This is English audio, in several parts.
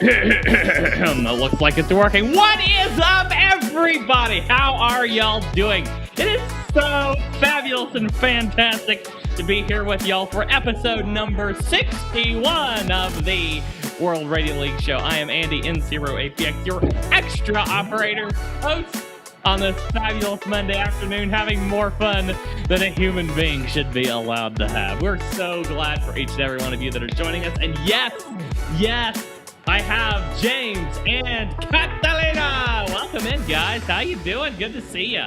It looks like it's working. What is up, everybody? How are y'all doing? It is so fabulous and fantastic to be here with y'all for episode number 61 of the World Radio League Show. I am Andy N0APX, your extra operator host on this fabulous Monday afternoon, having more fun than a human being should be allowed to have. We're so glad for each and every one of you that are joining us. And yes, I have James and Catalina. Welcome in, guys. How you doing? Good to see you.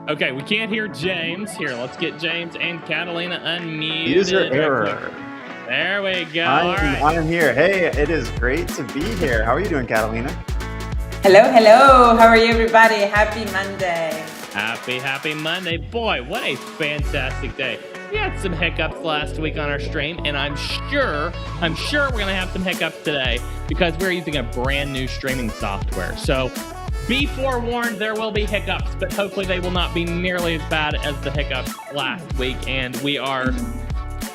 Okay, we can't hear James. Here, let's get James and Catalina unmuted. User error. There we go. I'm here. Hey, it is great to be here. How are you doing, Catalina? Hello. How are you, everybody? Happy Monday. Happy Monday. Boy, what a fantastic day. We had some hiccups last week on our stream, and I'm sure we're going to have some hiccups today because we're using a brand new streaming software. So be forewarned, there will be hiccups, but hopefully they will not be nearly as bad as the hiccups last week, and we are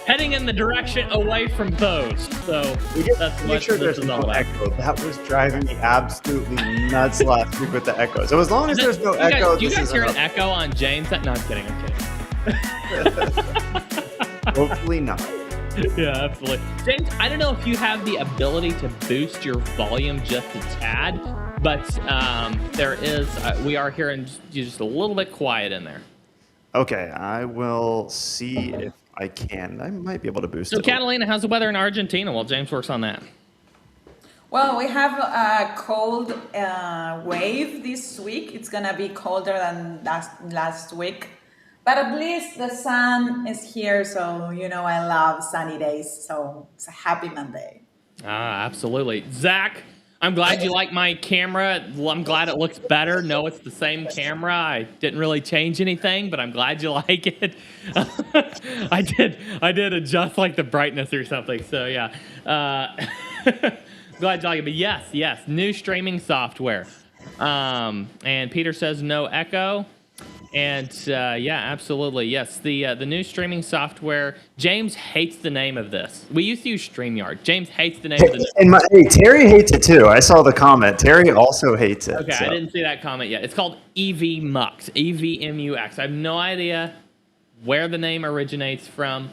heading in the direction away from those. So that's what sure this is all about. Echo. That was driving me absolutely nuts last week with the echo. So as long as there's no echo, do you guys hear an echo on James? No, I'm kidding. Hopefully not. Yeah, absolutely. James, I don't know if you have the ability to boost your volume just a tad, but there is. We are hearing just a little bit quiet in there. Okay, I will see if I can. I might be able to boost it. So, Catalina, how's the weather in Argentina while James works on that? Well, we have a cold wave this week. It's going to be colder than last week. But at least the sun is here, so, I love sunny days. So it's a happy Monday. Absolutely. Zach, I'm glad you like my camera. I'm glad it looks better. No, it's the same camera. I didn't really change anything, but I'm glad you like it. I did adjust like the brightness or something. So yeah, glad you like it. But yes, new streaming software. And Peter says no echo. And yeah, absolutely. Yes, the new streaming software. James hates the name of this. We used to use StreamYard. James hates the name of the name. Hey, Terry hates it too. I saw the comment. Terry also hates it. Okay, so. I didn't see that comment yet. It's called EVMux. EVMUX. I have no idea where the name originates from.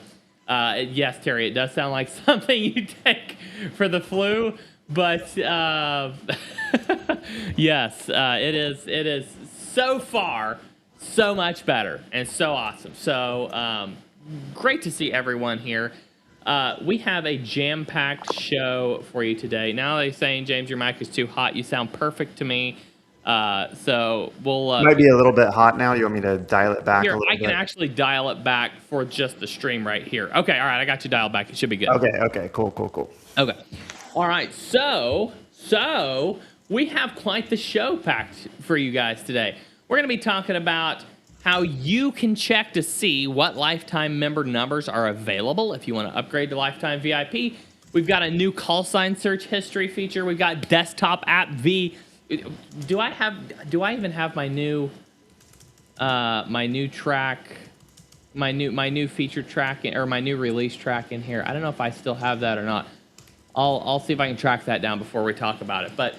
Yes, Terry, it does sound like something you take for the flu. But yes, it is so far so much better and so awesome. So great to see everyone here. We have a jam-packed show for you today. Now they're saying, James, your mic is too hot. You sound perfect to me. So we'll... Might be a little bit hot now. You want me to dial it back a little bit? I can actually dial it back for just the stream right here. Okay, all right. I got you dialed back. It should be good. Okay. Cool. Okay. All right. So we have quite the show packed for you guys today. We're going to be talking about how you can check to see what lifetime member numbers are available if you want to upgrade to lifetime VIP. We've got a new call sign search history feature. We've got desktop app V. Do I even have my new track, my new feature track or my new release track in here? I don't know if I still have that or not. I'll see if I can track that down before we talk about it. But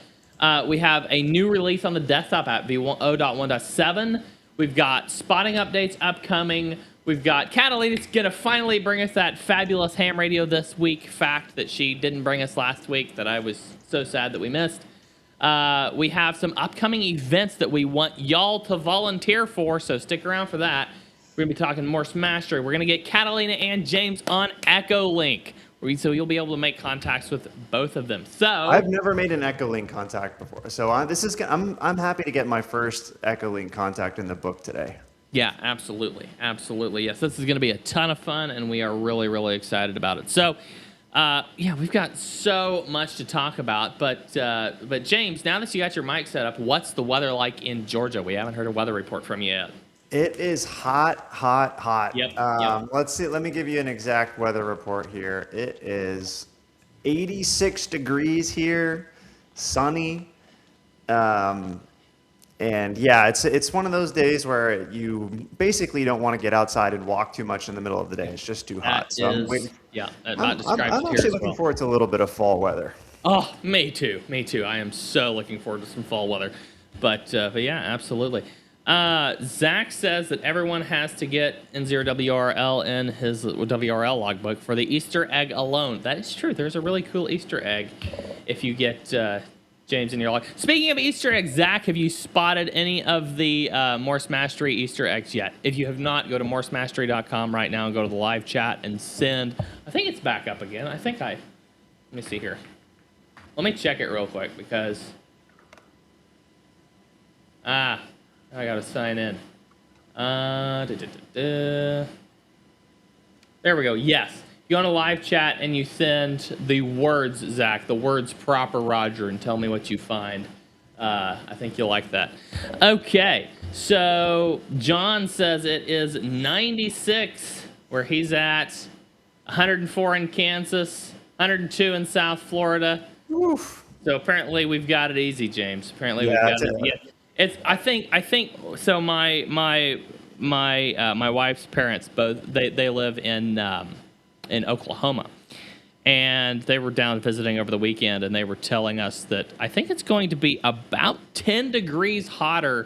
we have a new release on the desktop app, v0.1.7. We've got spotting updates upcoming. We've got Catalina's going to finally bring us that fabulous ham radio this week fact that she didn't bring us last week that I was so sad that we missed. We have some upcoming events that we want y'all to volunteer for, so stick around for that. We're going to be talking more Smash. We're going to get Catalina and James on Echolink, so you'll be able to make contacts with both of them. So I've never made an Echolink contact before, so I'm happy to get my first Echolink contact in the book today. Yeah, absolutely. Yes, this is going to be a ton of fun, and we are really, really excited about it. So, yeah, we've got so much to talk about. But James, now that you got your mic set up, what's the weather like in Georgia? We haven't heard a weather report from you yet. It is hot. Yep. Let's see. Let me give you an exact weather report here. It is 86 degrees here, sunny. And yeah, it's one of those days where you basically don't want to get outside and walk too much in the middle of the day. It's just too That hot. So I'm waiting. is, yeah, that about describes I'm it here actually as looking well. forward to a little bit of fall weather. Oh, me too. Me too. I am so looking forward to some fall weather. But yeah, absolutely. Zach says that everyone has to get N0 WRL in his WRL logbook for the Easter egg alone. That is true. There's a really cool Easter egg if you get James in your log. Speaking of Easter eggs, Zach, have you spotted any of the Morse Mastery Easter eggs yet? If you have not, go to morsemastery.com right now and go to the live chat and send. I think it's back up again. Let me see here. Let me check it real quick because I gotta sign in. There we go. Yes. You go on a live chat and you send the words, Zach, the words proper Roger, and tell me what you find. I think you'll like that. Okay. So John says it is 96 where he's at, 104 in Kansas, 102 in South Florida. Oof. So apparently we've got it easy, James. Apparently we've got it. Yeah. It's. I think. So my wife's parents both they live in Oklahoma, and they were down visiting over the weekend, and they were telling us that I think it's going to be about 10 degrees hotter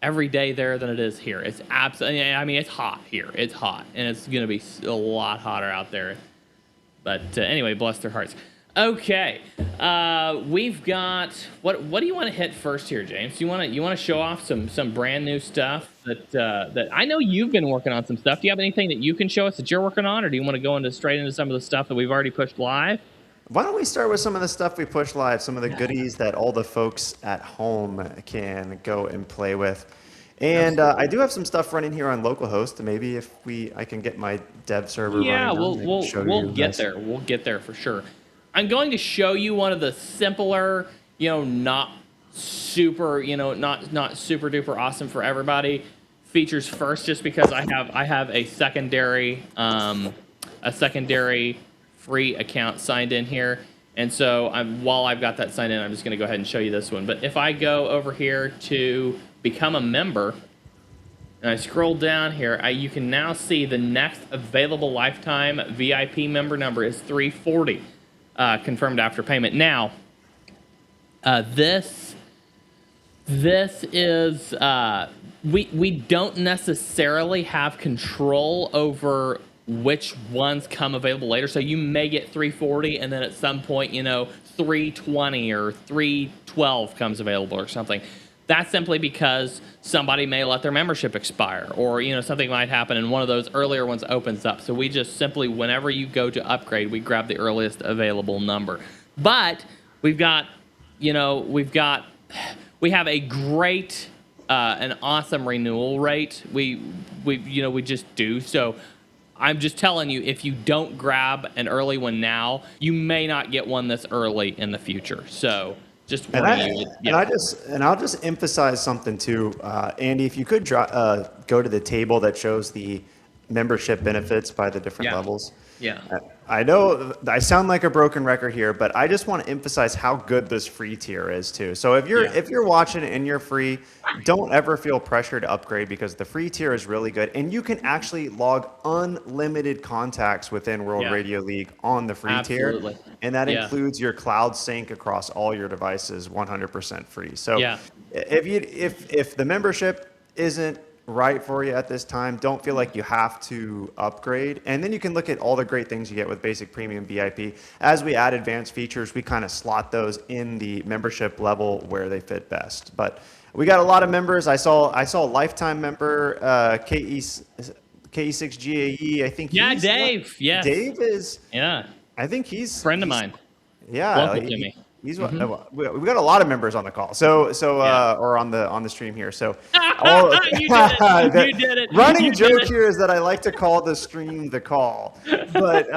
every day there than it is here. It's absolutely. I mean, it's hot here. It's hot, and it's going to be a lot hotter out there. But anyway, bless their hearts. Okay, we've got what do you want to hit first here, James? You want to show off some brand new stuff that I know you've been working on some stuff. Do you have anything that you can show us that you're working on, or do you want to go straight into some of the stuff that we've already pushed live? Why don't we start with some of the stuff we pushed live, some of the goodies that all the folks at home can go and play with. And I do have some stuff running here on localhost. Maybe if I can get my dev server running. We'll get there. We'll get there for sure. I'm going to show you one of the simpler, not super, not super duper awesome for everybody features first, just because I have a secondary free account signed in here, and so while I've got that signed in, I'm just going to go ahead and show you this one. But if I go over here to become a member, and I scroll down here, you can now see the next available lifetime VIP member number is 340. Confirmed after payment. Now, this is we don't necessarily have control over which ones come available later. So you may get 340, and then at some point, 320 or 312 comes available or something. That's simply because somebody may let their membership expire, or something might happen and one of those earlier ones opens up. So we just simply, whenever you go to upgrade, we grab the earliest available number. But we have a great, an awesome renewal rate. We just do. So I'm just telling you, if you don't grab an early one now, you may not get one this early in the future. So. I'll just emphasize something too, Andy. If you could go to the table that shows the membership benefits by the different levels. Yeah. I know I sound like a broken record here, but I just want to emphasize how good this free tier is too. So if you're watching and you're free, don't ever feel pressure to upgrade, because the free tier is really good, and you can actually log unlimited contacts within World Radio League on the free tier, and that includes your cloud sync across all your devices, 100% free. So if the membership isn't right for you at this time, don't feel like you have to upgrade. And then you can look at all the great things you get with basic, premium, VIP. As we add advanced features, we kind of slot those in the membership level where they fit best. But we got a lot of members. I saw a lifetime member, KE6GAE. I think Dave. Yes. Dave is. Yeah. I think he's a friend of mine. Yeah. Local to me. He's we got a lot of members on the call, or on the stream here. So you did it. Running joke here is that I like to call the stream the call, but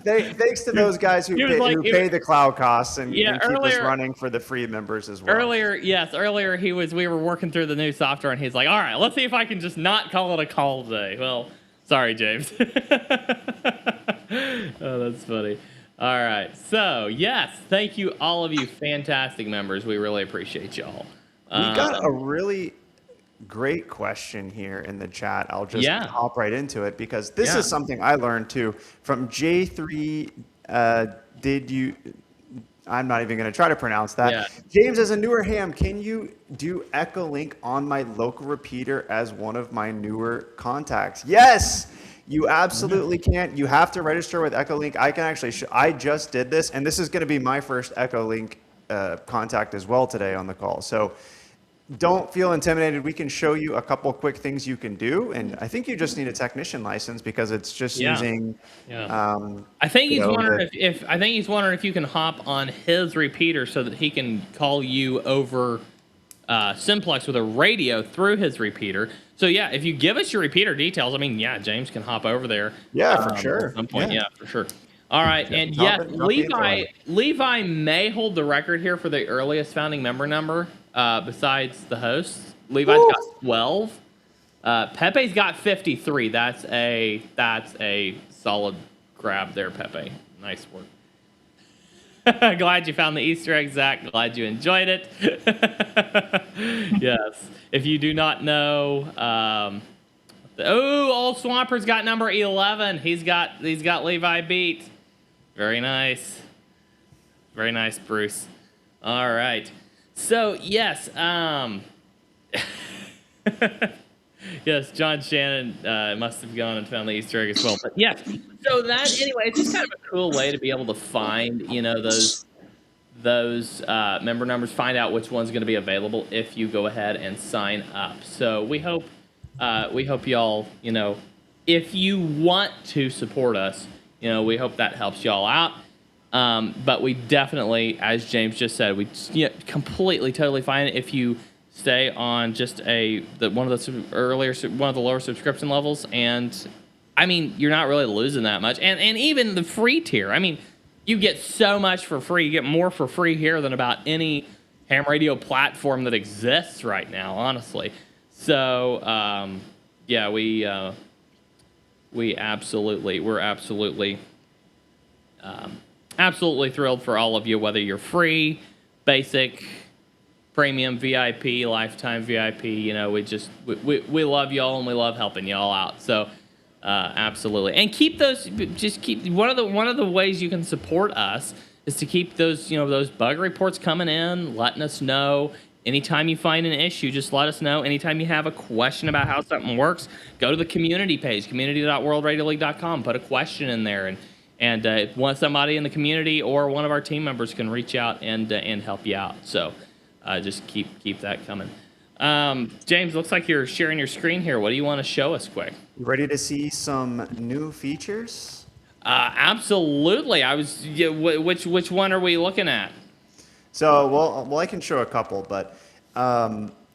thanks to those guys who pay the cloud costs and keep us running for the free members as well. Earlier we were working through the new software, and he's like, "All right, let's see if I can just not call it a call today." Well, sorry, James. Oh, that's funny. All right. So, yes, thank you, all of you fantastic members. We really appreciate y'all. We got a really great question here in the chat. I'll just Yeah. hop right into it because this Yeah. is something I learned too from J3. Did you? I'm not even going to try to pronounce that. Yeah. James, as a newer ham, can you do Echolink on my local repeater as one of my newer contacts? Yes, you absolutely can. You have to register with Echolink. I can actually, I just did this, and this is going to be my first Echolink contact as well today on the call. So don't feel intimidated. We can show you a couple quick things you can do, and I think you just need a technician license because it's just using. I think he's wondering if you can hop on his repeater so that he can call you over simplex with a radio through his repeater. So yeah, if you give us your repeater details, I mean, yeah, James can hop over there. Yeah, for sure. At some point, yeah, for sure. All right, and yes, Levi may hold the record here for the earliest founding member number besides the host. Levi's got 12. Pepe's got 53. That's a solid grab there, Pepe. Nice work. Glad you found the Easter egg, Zach. Glad you enjoyed it. Yes. If you do not know, Old Swamper's got number 11. He's got Levi beat. Very nice. Very nice, Bruce. All right. So yes, yes, John Shannon must have gone and found the Easter egg as well. But yeah, so that anyway, it's just kind of a cool way to be able to find, those member numbers, find out which one's going to be available if you go ahead and sign up. So we hope y'all, if you want to support us, we hope that helps y'all out. But we definitely, as James just said, we completely, totally fine if you stay on just one of the lower subscription levels, and I mean, you're not really losing that much. And even the free tier, I mean, you get so much for free. You get more for free here than about any ham radio platform that exists right now, honestly. So yeah, we're absolutely thrilled for all of you, whether you're free, basic, premium, VIP, lifetime VIP. We love y'all and we love helping y'all out. So absolutely, and keep one of the ways you can support us is to keep those those bug reports coming in, letting us know. Anytime you find an issue, just let us know. Anytime you have a question about how something works, go to the community page, community.worldradiologue.com, put a question in there, and somebody in the community or one of our team members can reach out and help you out. So just keep that coming. James, looks like you're sharing your screen here. What do you want to show us quick? You ready to see some new features? Absolutely. Which one are we looking at? So, well, I can show a couple, but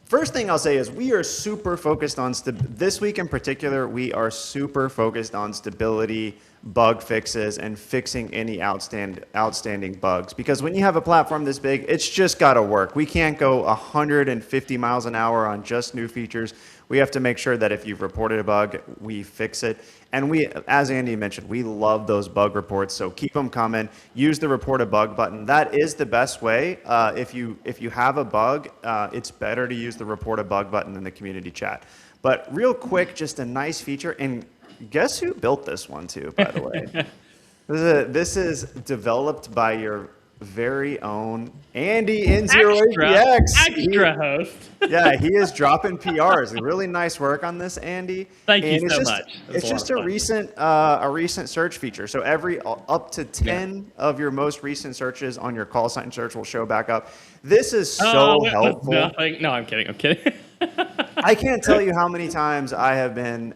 first thing I'll say is we are super focused on this week in particular. We are super focused on stability, bug fixes, and fixing any outstanding bugs. Because when you have a platform this big, it's just got to work. We can't go 150 miles an hour on just new features. We have to make sure that if you've reported a bug, we fix it. And we, as Andy mentioned, we love those bug reports. So keep them coming. Use the report a bug button. That is the best way. If you have a bug, it's better to use the report a bug button in the community chat. But real quick, just a nice feature. And guess who built this one too, by the way? This is developed by your very own Andy N0APX. Extra host. Yeah, he is dropping PRs. Really nice work on this, Andy. Thank you so much. It's just a recent search feature. So up to 10 of your most recent searches on your call sign search will show back up. This is so helpful. No, I'm kidding. I can't tell you how many times I have been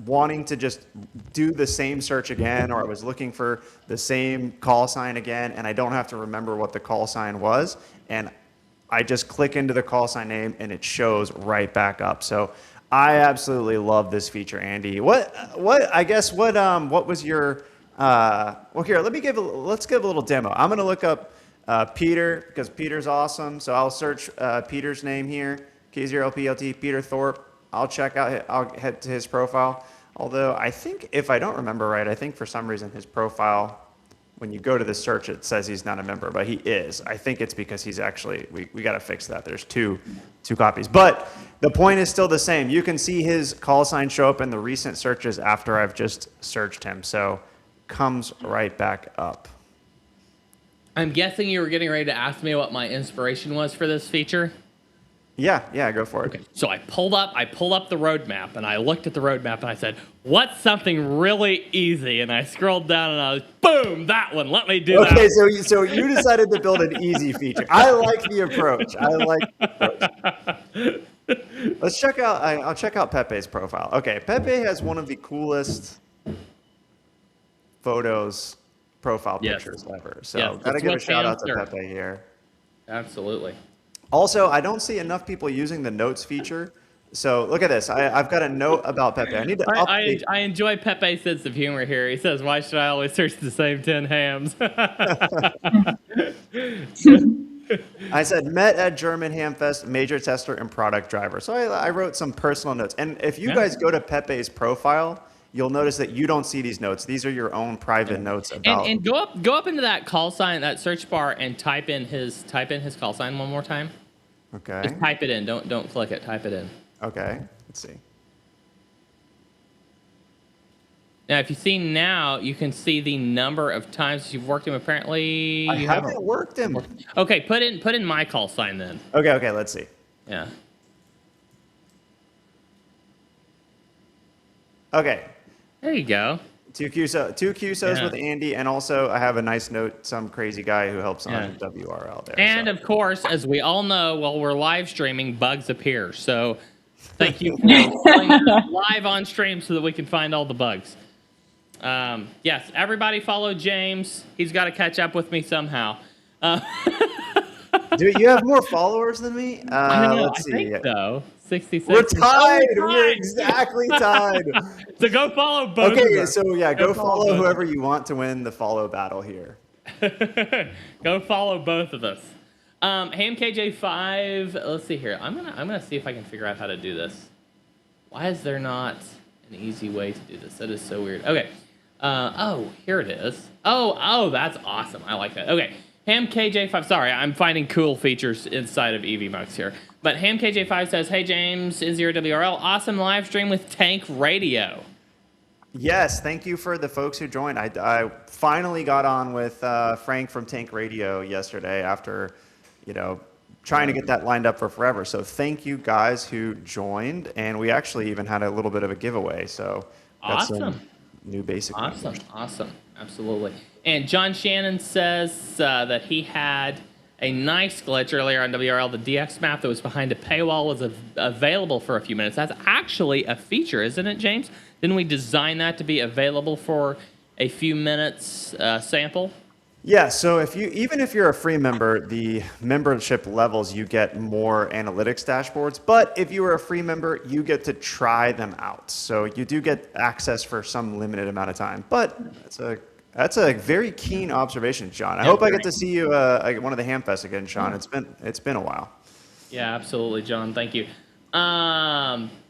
wanting to just do the same search again, or I was looking for the same call sign again, and I don't have to remember what the call sign was, and I just click into the call sign name, and it shows right back up. So I absolutely love this feature, Andy. What was your well, here, let's give a little demo. I'm going to look up Peter, because Peter's awesome. So I'll search Peter's name here. K0LPLT, Peter Thorpe. I'll head to his profile. Although I think, if I don't remember right, I think for some reason his profile when you go to the search, it says he's not a member, but he is. I think it's because he's actually, we got to fix that. There's two copies. But the point is still the same. You can see his call sign show up in the recent searches after I've just searched him. So comes right back up. I'm guessing you were getting ready to ask me what my inspiration was for this feature. Yeah, go for it. Okay, so I pulled up the roadmap, and I looked at the roadmap, and I said, "What's something really easy?" And I scrolled down, and I was, boom, that one. Let me do that. Okay, so you decided to build an easy feature. I like the approach. Let's check out. I'll check out Pepe's profile. Okay, Pepe has one of the coolest photos, profile pictures ever. So gotta give a shout out to Pepe here. Absolutely. Also, I don't see enough people using the notes feature. So look at this. I've got a note about Pepe. I need to update. I enjoy Pepe's sense of humor here. He says, "Why should I always search the same 10 hams?" I said, met at German Ham Fest, major tester and product driver. So I wrote some personal notes. And if you guys go to Pepe's profile, you'll notice that you don't see these notes. These are your own private notes about. And go up into that call sign, that search bar, and type in his call sign one more time. Okay. Just type it in. Don't click it. Type it in. Okay. Let's see. Now, if you see now, you can see the number of times you've worked him. Apparently, I haven't worked him. Okay, put in my call sign then. Okay. Let's see. Yeah. Okay. There you go. Two QSOs with Andy, and also I have a nice note, some crazy guy who helps on WRL there. And of course, as we all know, while we're live streaming, bugs appear. So thank you for pulling that live on stream so that we can find all the bugs. Yes, everybody follow James. He's got to catch up with me somehow. Dude, you have more followers than me? I don't know. Let's see. I think so. 66. We're tied. We're exactly tied. So go follow both. Okay, so go follow whoever you want to win the follow battle here. Go follow both of us. HamKJ5. Let's see here. I'm gonna see if I can figure out how to do this. Why is there not an easy way to do this? That is so weird. Okay. Oh, here it is. Oh, that's awesome. I like that. Okay. HamKJ5, sorry, I'm finding cool features inside of EVMux here. But HamKJ5 says, "Hey James, is your WRL awesome live stream with Tank Radio?" Yes, thank you for the folks who joined. I finally got on with Frank from Tank Radio yesterday after, trying to get that lined up for forever. So thank you guys who joined, and we actually even had a little bit of a giveaway. So that's awesome. New basic. Awesome, absolutely. And John Shannon says that he had a nice glitch earlier on WRL. The DX map that was behind a paywall was available for a few minutes. That's actually a feature, isn't it, James? Didn't we design that to be available for a few minutes sample? Yeah, so even if you're a free member, the membership levels, you get more analytics dashboards. But if you are a free member, you get to try them out. So you do get access for some limited amount of time. But that's a very keen observation, Sean. I hope I get to see you at one of the Hamfests again, Sean. It's been a while. Yeah, absolutely, John. Thank you.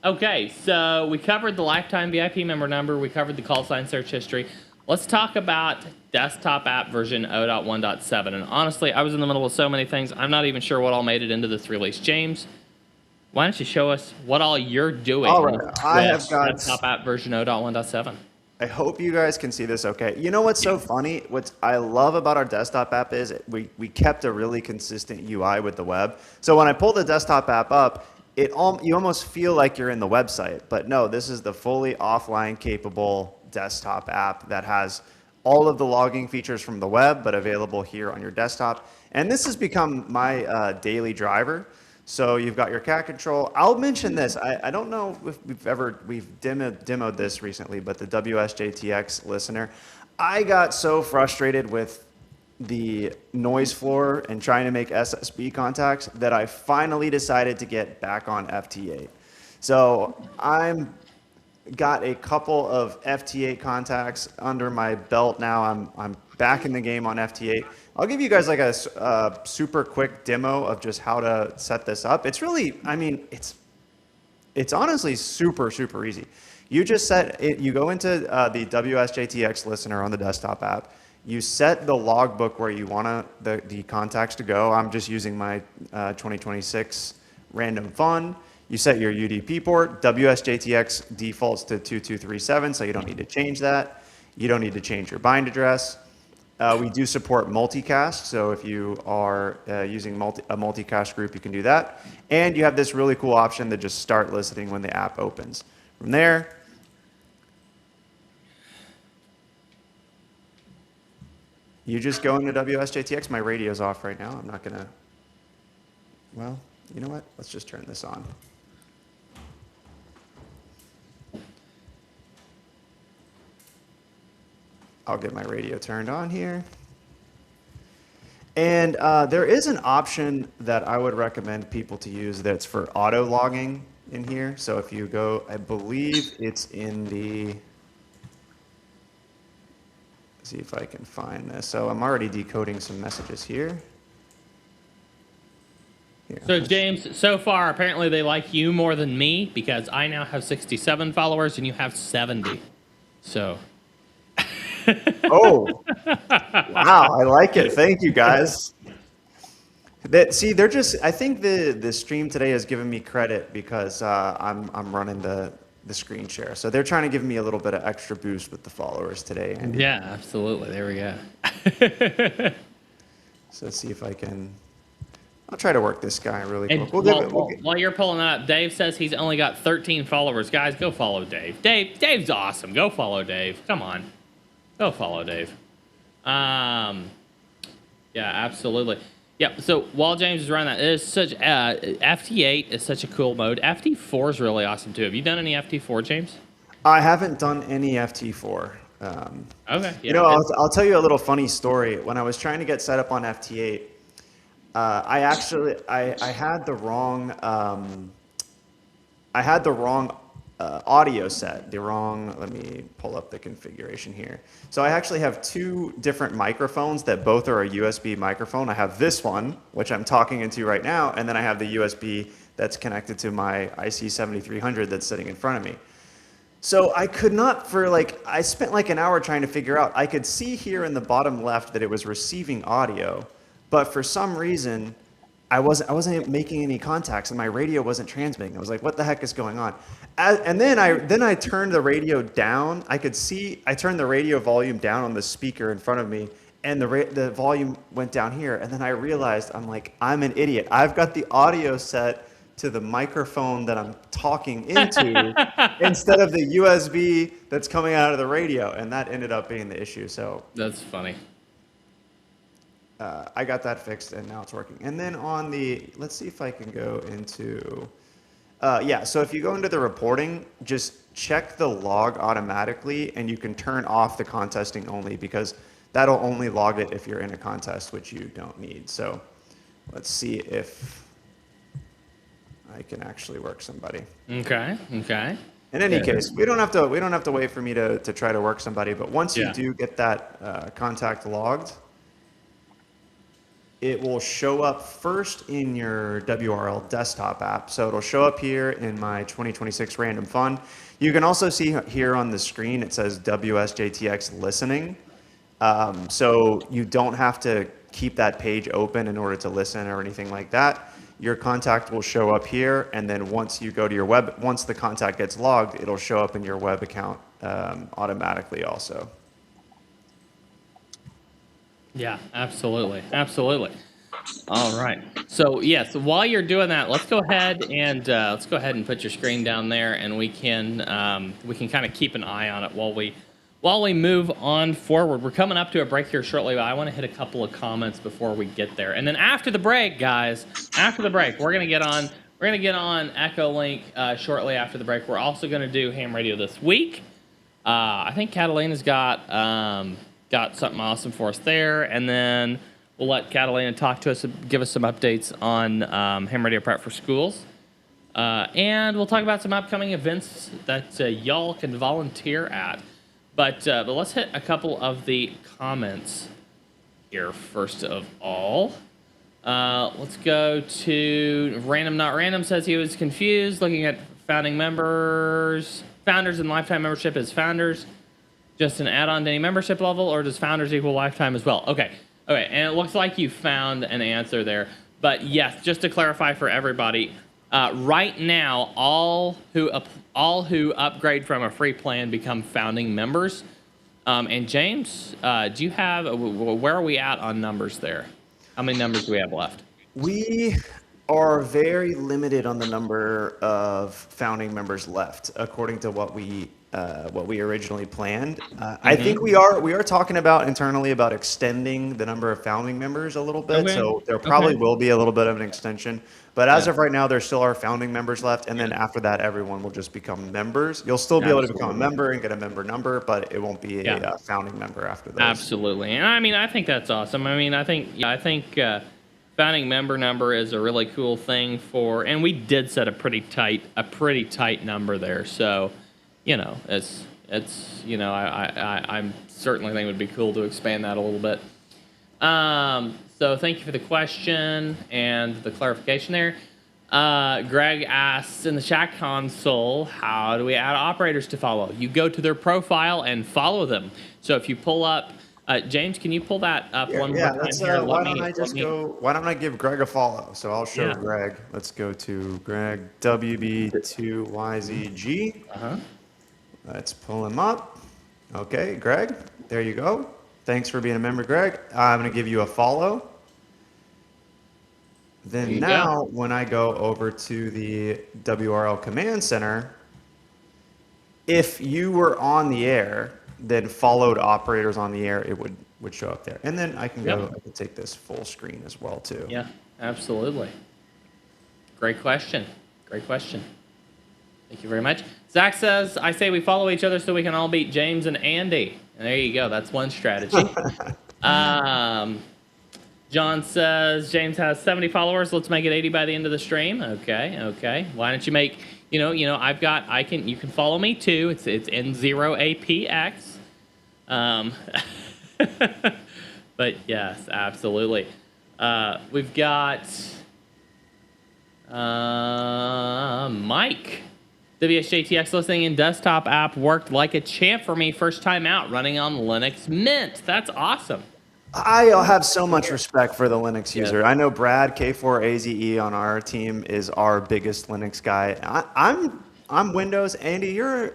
Okay, so we covered the lifetime VIP member number. We covered the call sign search history. Let's talk about desktop app version 0.1.7. And honestly, I was in the middle of so many things. I'm not even sure what all made it into this release. James, why don't you show us what all you're doing? All right, I have got desktop app version 0.1.7. I hope you guys can see this okay. You know what's so funny? What I love about our desktop app is we kept a really consistent UI with the web. So when I pull the desktop app up, you almost feel like you're in the website. But no, this is the fully offline capable desktop app that has all of the logging features from the web, but available here on your desktop. And this has become my daily driver. So you've got your cat control. I'll mention this. I don't know if we've demoed this recently, but the WSJTX listener, I got so frustrated with the noise floor and trying to make SSB contacts that I finally decided to get back on FT8. So I'm got a couple of FT8 contacts under my belt now. I'm back in the game on FT8. I'll give you guys like a super quick demo of just how to set this up. It's really, it's honestly super, super easy. You just set it, you go into the WSJTX listener on the desktop app. You set the logbook where you want the contacts to go. I'm just using my 2026 random fun. You set your UDP port. WSJTX defaults to 2237, so you don't need to change that. You don't need to change your bind address. We do support multicast, so if you are using a multicast group, you can do that. And you have this really cool option to just start listening when the app opens. From there, you just go into WSJTX. My radio's off right now. I'm not going to, well, you know what? Let's just turn this on. I'll get my radio turned on here. And there is an option that I would recommend people to use that's for auto logging in here. So if you go, I believe it's in the, see if I can find this. So I'm already decoding some messages here. So James, so far, apparently they like you more than me because I now have 67 followers and you have 70. So. Oh, wow. I like it. Thank you, guys. See, they're just, I think the stream today has given me credit because I'm running the screen share. So they're trying to give me a little bit of extra boost with the followers today. Andy. Yeah, absolutely. There we go. So let's see if I can, I'll try to work this guy really quick. While you're pulling that up, Dave says he's only got 13 followers. Guys, go follow Dave. Dave's awesome. Go follow Dave. Come on. Go follow Dave. Yeah, absolutely. Yep. So while James is running that, it is such FT8 is such a cool mode. FT4 is really awesome too. Have you done any FT4, James? I haven't done any FT4. Okay. Yeah, you know, I'll tell you a little funny story. When I was trying to get set up on FT8, I had the wrong audio set. Let me pull up the configuration here. So I actually have two different microphones that both are a USB microphone. I have this one, which I'm talking into right now, and then I have the USB that's connected to my IC7300 that's sitting in front of me. So I could not, I spent like an hour trying to figure out. I could see here in the bottom left that it was receiving audio, but for some reason, I wasn't making any contacts and my radio wasn't transmitting. I was like, what the heck is going on? And then I turned the radio down. I turned the radio volume down on the speaker in front of me, and the volume went down here. And then I realized, I'm an idiot. I've got the audio set to the microphone that I'm talking into instead of the USB that's coming out of the radio. And that ended up being the issue. So that's funny. I got that fixed and now it's working. And then on let's see if I can go into, so if you go into the reporting, just check the log automatically and you can turn off the contesting only because that'll only log it if you're in a contest, which you don't need. So let's see if I can actually work somebody. Okay. In any case, we don't have to wait for me to try to work somebody, but once you do get that contact logged, it will show up first in your WRL desktop app. So it'll show up here in my 2026 random fund. You can also see here on the screen, it says WSJTX listening. So you don't have to keep that page open in order to listen or anything like that. Your contact will show up here. And then once you go to once the contact gets logged, it'll show up in your web account automatically also. Yeah, absolutely. All right. So yes, while you're doing that, let's go ahead and put your screen down there, and we can kind of keep an eye on it while we move on forward. We're coming up to a break here shortly, but I want to hit a couple of comments before we get there. And then after the break, guys, we're gonna get on Echolink shortly after the break. We're also gonna do ham radio this week. I think Catalina's got something awesome for us there, and then we'll let Catalina talk to us, give us some updates on ham radio prep for schools, and we'll talk about some upcoming events that y'all can volunteer at. But let's hit a couple of the comments here first of all. Let's go to Random Not Random. Says he was confused looking at founders and lifetime membership as founders. just an add-on to any membership level, or does founders equal lifetime as well? Okay, and it looks like you found an answer there. But yes, just to clarify for everybody, right now, all who upgrade from a free plan become founding members. And James, do you have where are we at on numbers there? How many numbers do we have left? We are very limited on the number of founding members left, according to what we originally planned. I think we are talking about internally about extending the number of founding members a little bit. Okay. So there probably will be a little bit of an extension. But as Yeah. of right now, there still are founding members left, and then after that, everyone will just become members. You'll still be able to become a member and get a member number, but it won't be a founding member after those. Absolutely, and I mean, I think that's awesome. I mean, I think founding member number is a really cool thing for, and we did set a pretty tight number there. So, you know, it's you know, I'm certainly think it would be cool to expand that a little bit. So thank you for the question and the clarification there. Greg asks in the chat console, how do we add operators to follow? You go to their profile and follow them. So if you pull up, James, can you pull that up one more time here? Why don't I give Greg a follow? So I'll show Greg. Let's go to Greg, WB2YZG. Let's pull him up. Okay, Greg, there you go. Thanks for being a member, Greg. I'm going to give you a follow. Then now, when I go over to the WRL Command Center, if you were on the air, then followed operators on the air, it would show up there. And then I can go, I can take this full screen as well, too. Yeah, absolutely. Great question. Great question. Thank you very much. Zach says, I say we follow each other so we can all beat James and Andy. And there you go. That's one strategy. John says, James has 70 followers. Let's make it 80 by the end of the stream. Okay. Why don't you make, you know, you can follow me too. It's N0APX. But yes, absolutely. We've got Mike. WSJTX listening in desktop app worked like a champ for me first time out running on Linux Mint. That's awesome. I have so much respect for the Linux user. I know Brad K4AZE on our team is our biggest Linux guy. I'm Windows. Andy, you're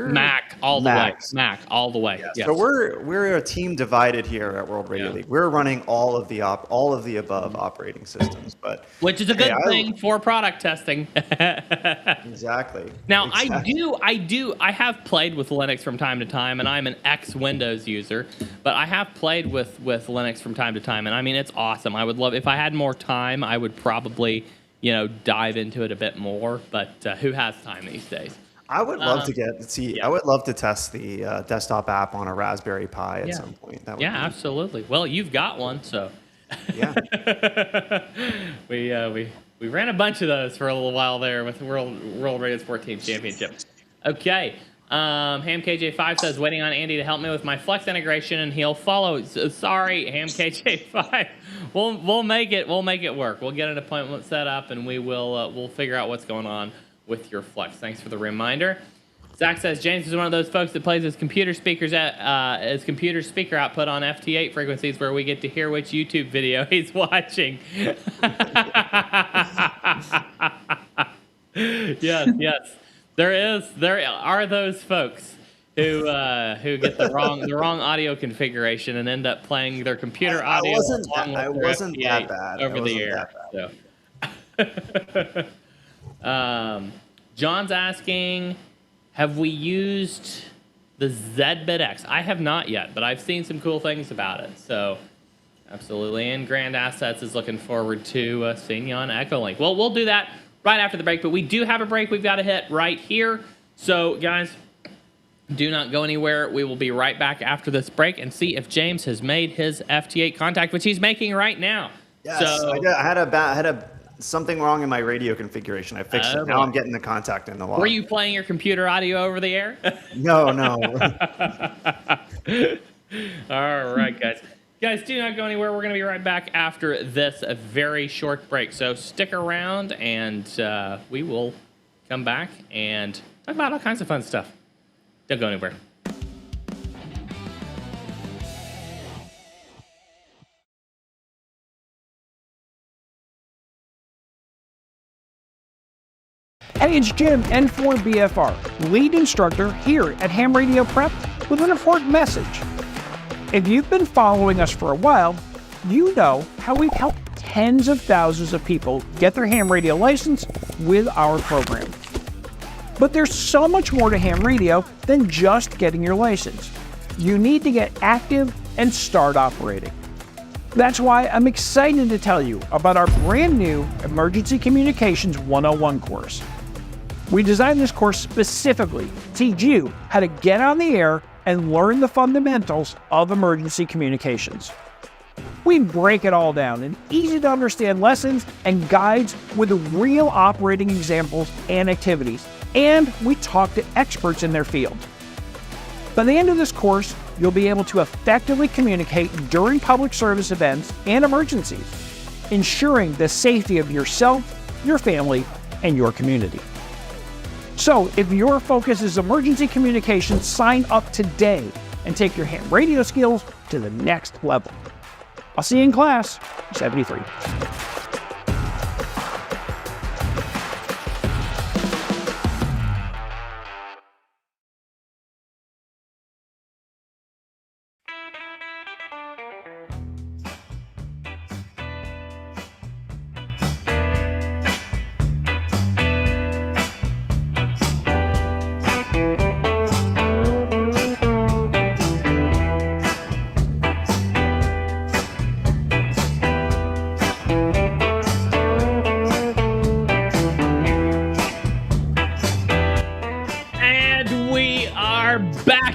Mac all the way. Mac all the way. Yeah. Yes. So we're a team divided here at World Radio League. We're running all of the above operating systems, but which is a good thing for product testing. Exactly. Now I have played with Linux from time to time, and I'm an ex-Windows user, but I have played with Linux from time to time, and I mean it's awesome. I would love, if I had more time, I would probably dive into it a bit more. But who has time these days? I would love to I would love to test the desktop app on a Raspberry Pi at some point. That would absolutely. Well, you've got one, so yeah. we ran a bunch of those for a little while there with World Radio Sport Team Championship. Okay. HamKJ5 says, waiting on Andy to help me with my Flex integration, and he'll follow. So, sorry, HamKJ5. We'll make it work. We'll get an appointment set up, and we'll figure out what's going on with your Flex. Thanks for the reminder. Zach says, James is one of those folks that plays his computer speaker output on FT8 frequencies where we get to hear which YouTube video he's watching. Yes. There are those folks who get the wrong audio configuration and end up playing their computer audio I wasn't that bad over the air. So. John's asking, have we used the ZBit X? I have not yet, but I've seen some cool things about it. So, absolutely. And Grand Assets is looking forward to seeing you on Echolink. Well, we'll do that right after the break, but we do have a break we've got to hit right here. So, guys, do not go anywhere. We will be right back after this break and see if James has made his FT8 contact, which he's making right now. Yes, so, I had something wrong in my radio configuration. I fixed it. Now I'm getting the contact in the wall. Were you playing your computer audio over the air? No. All right, guys. Guys, do not go anywhere. We're going to be right back after this very short break. So stick around, and we will come back and talk about all kinds of fun stuff. Don't go anywhere. Hey, it's Jim, N4BFR, lead instructor here at Ham Radio Prep with an important message. If you've been following us for a while, you know how we've helped tens of thousands of people get their ham radio license with our program. But there's so much more to ham radio than just getting your license. You need to get active and start operating. That's why I'm excited to tell you about our brand new Emergency Communications 101 course. We designed this course specifically to teach you how to get on the air and learn the fundamentals of emergency communications. We break it all down in easy to understand lessons and guides with real operating examples and activities, and we talk to experts in their field. By the end of this course, you'll be able to effectively communicate during public service events and emergencies, ensuring the safety of yourself, your family, and your community. So, if your focus is emergency communications, sign up today and take your ham radio skills to the next level. I'll see you in class 73.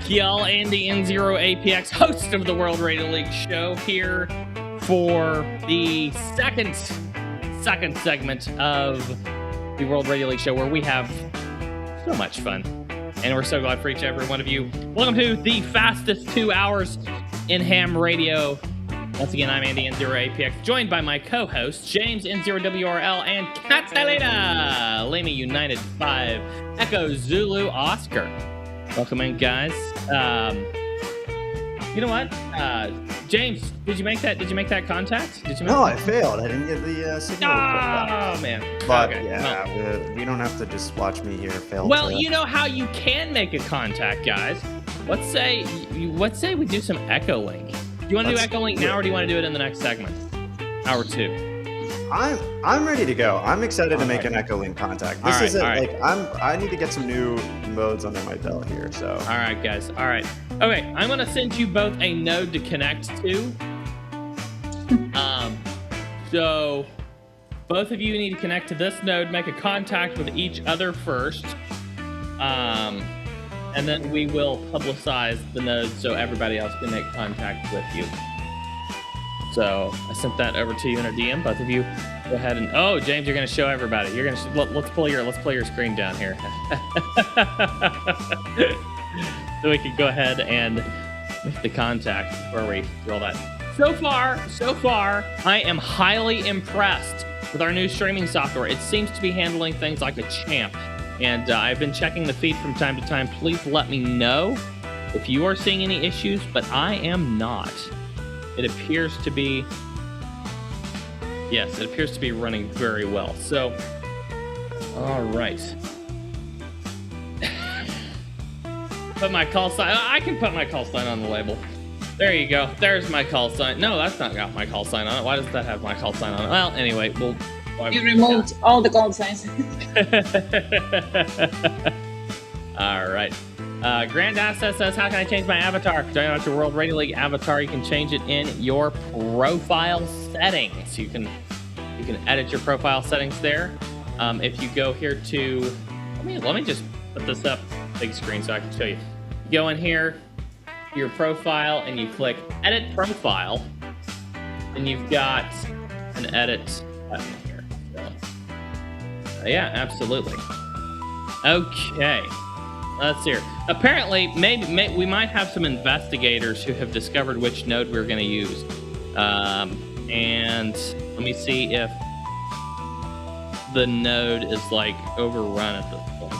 Y'all, Andy N0APX, host of the World Radio League show, here for the second segment of the World Radio League show, where we have so much fun, and we're so glad for each and every one of you. Welcome to the fastest 2 hours in ham radio. Once again, I'm Andy N0APX, joined by my co-hosts James N0WRL and Catalina Lima United 5 Echo Zulu Oscar. Welcome in, guys. You know what, James? Did you make that contact? No, I failed. I didn't get the signal. Oh man! But okay. yeah, well, we don't have to just watch me here fail. Well, you know how you can make a contact, guys. Let's say we do some Echolink. Do you want to do Echolink now, or do you want to do it in the next segment? Hour 2. I'm ready to go. I'm excited to make an Echolink contact. This is it. Like I need to get some new modes under my belt here. So all right, guys. All right. Okay, I'm gonna send you both a node to connect to. So both of you need to connect to this node, make a contact with each other first, and then we will publicize the node so everybody else can make contact with you. So I sent that over to you in a DM. Both of you go ahead and James, you're gonna show everybody. You're gonna let's pull your screen down here, so we can go ahead and make the contact before we do all that. So far, I am highly impressed with our new streaming software. It seems to be handling things like a champ, and I've been checking the feed from time to time. Please let me know if you are seeing any issues, but I am not. It appears to be, yes, it appears to be running very well. So, all right. Put my call sign. I can put my call sign on the label. There you go. There's my call sign. No, that's not got my call sign on it. Why does that have my call sign on it? Well, anyway, you removed all the call signs. All right. Grand Asset says, how can I change my avatar? Join out your World Radio League avatar. You can change it in your profile settings. You can edit your profile settings there. If you go here to, let me just put this up big screen so I can show you. You go in here, your profile, and you click Edit Profile, and you've got an edit button here. So, yeah, absolutely. Okay. Let's see here. Apparently, maybe we might have some investigators who have discovered which node we're going to use. And let me see if the node is like overrun at this point.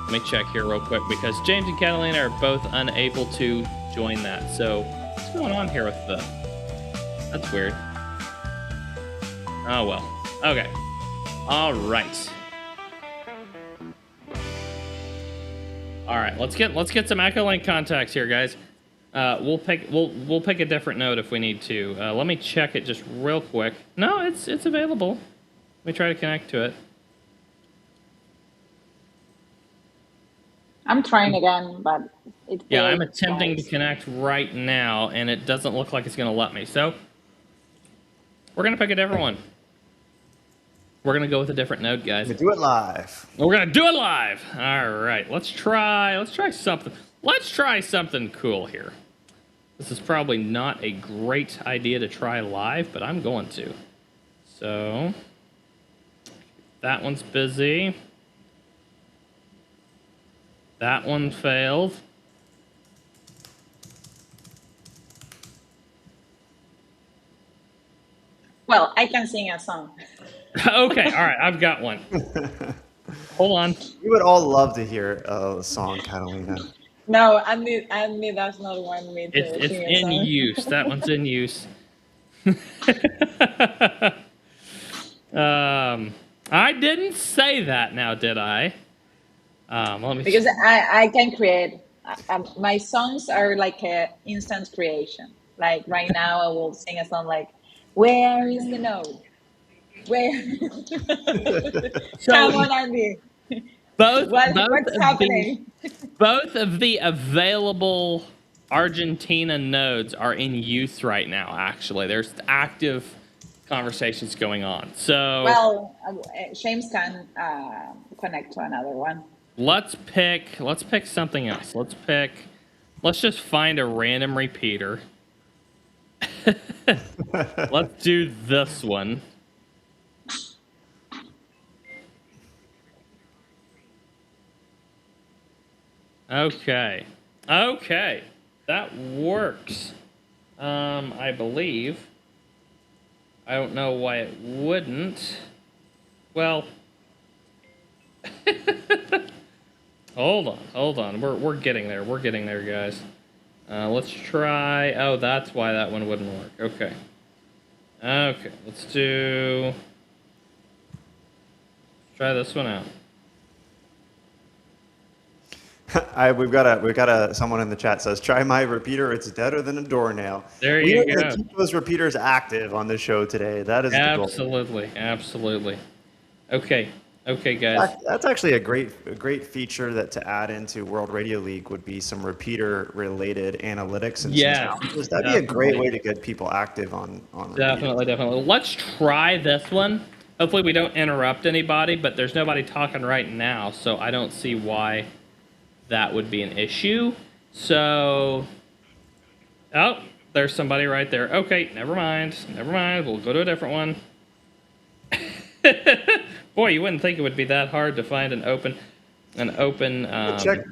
Let me check here real quick, because James and Catalina are both unable to join that. So what's going on here with the... That's weird. Oh, well. Okay. All right. All right, let's get some Echolink contacts here, guys. We'll pick a different node if we need to. Let me check it just real quick. No, it's available. Let me try to connect to it. I'm trying again, but it Yeah, I'm failed attempting to twice. connect right now, and it doesn't look like it's going to let me. So we're going to pick a different one. We're going to go with a different node, guys. We do it live. We're going to do it live. All right, let's try something. Let's try something cool here. This is probably not a great idea to try live, but I'm going to. So that one's busy. That one failed. Well, I can sing a song. Okay, all right, I've got one. Hold on. We would all love to hear a song, Catalina. No, Andy does not want me to It's sing a in song. use. That one's in use. I didn't say that now, did I? Let me Because I can create. My songs are like a instant creation. Like right now, I will sing a song like, "Where is the node? Where?" Come on, Andy. both What's of happening? both of the available Argentina nodes are in use right now. Actually, there's active conversations going on. So Well, James can connect to another one. let's pick something else. Let's just find a random repeater. Let's do this one. Okay. That works. I believe. I don't know why it wouldn't. Well, hold on. We're getting there. We're getting there, guys. Let's try. Oh, that's why that one wouldn't work. Okay. Let's try this one out. We've got someone in the chat says, "Try my repeater. It's deader than a doornail." There you We go. need to keep those repeaters active on the show today. That is the goal. Absolutely. Okay, guys. That's actually a great feature that to add into World Radio League would be some repeater related analytics and some challenges. That'd be a great way to get people active on Definitely. Let's try this one. Hopefully we don't interrupt anybody, but there's nobody talking right now, so I don't see why that would be an issue. So, oh, there's somebody right there. Okay, never mind. We'll go to a different one. Boy, you wouldn't think it would be that hard to find an open. check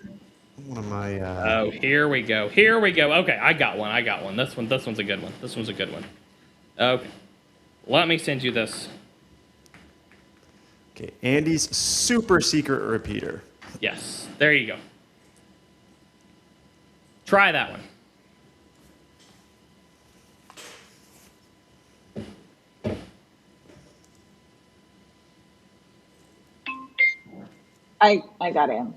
one of my. Oh, here we go. Okay, I got one. This one's a good one. Okay, let me send you this. Okay, Andy's super secret repeater. Yes, there you go. Try that one. I got him.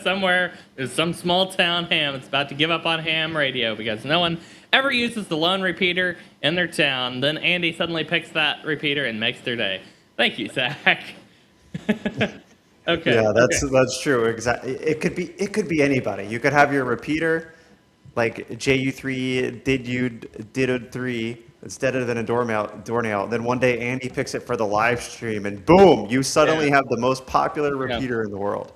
Somewhere there's some small town ham that's about to give up on ham radio because no one ever uses the lone repeater in their town. Then Andy suddenly picks that repeater and makes their day. Thank you, Zach. Okay. Yeah, that's true. Exactly. It could be anybody. You could have your repeater, like JU3 did 3. It's deader than a doornail. Then one day Andy picks it for the live stream, and boom, you suddenly have the most popular repeater in the world.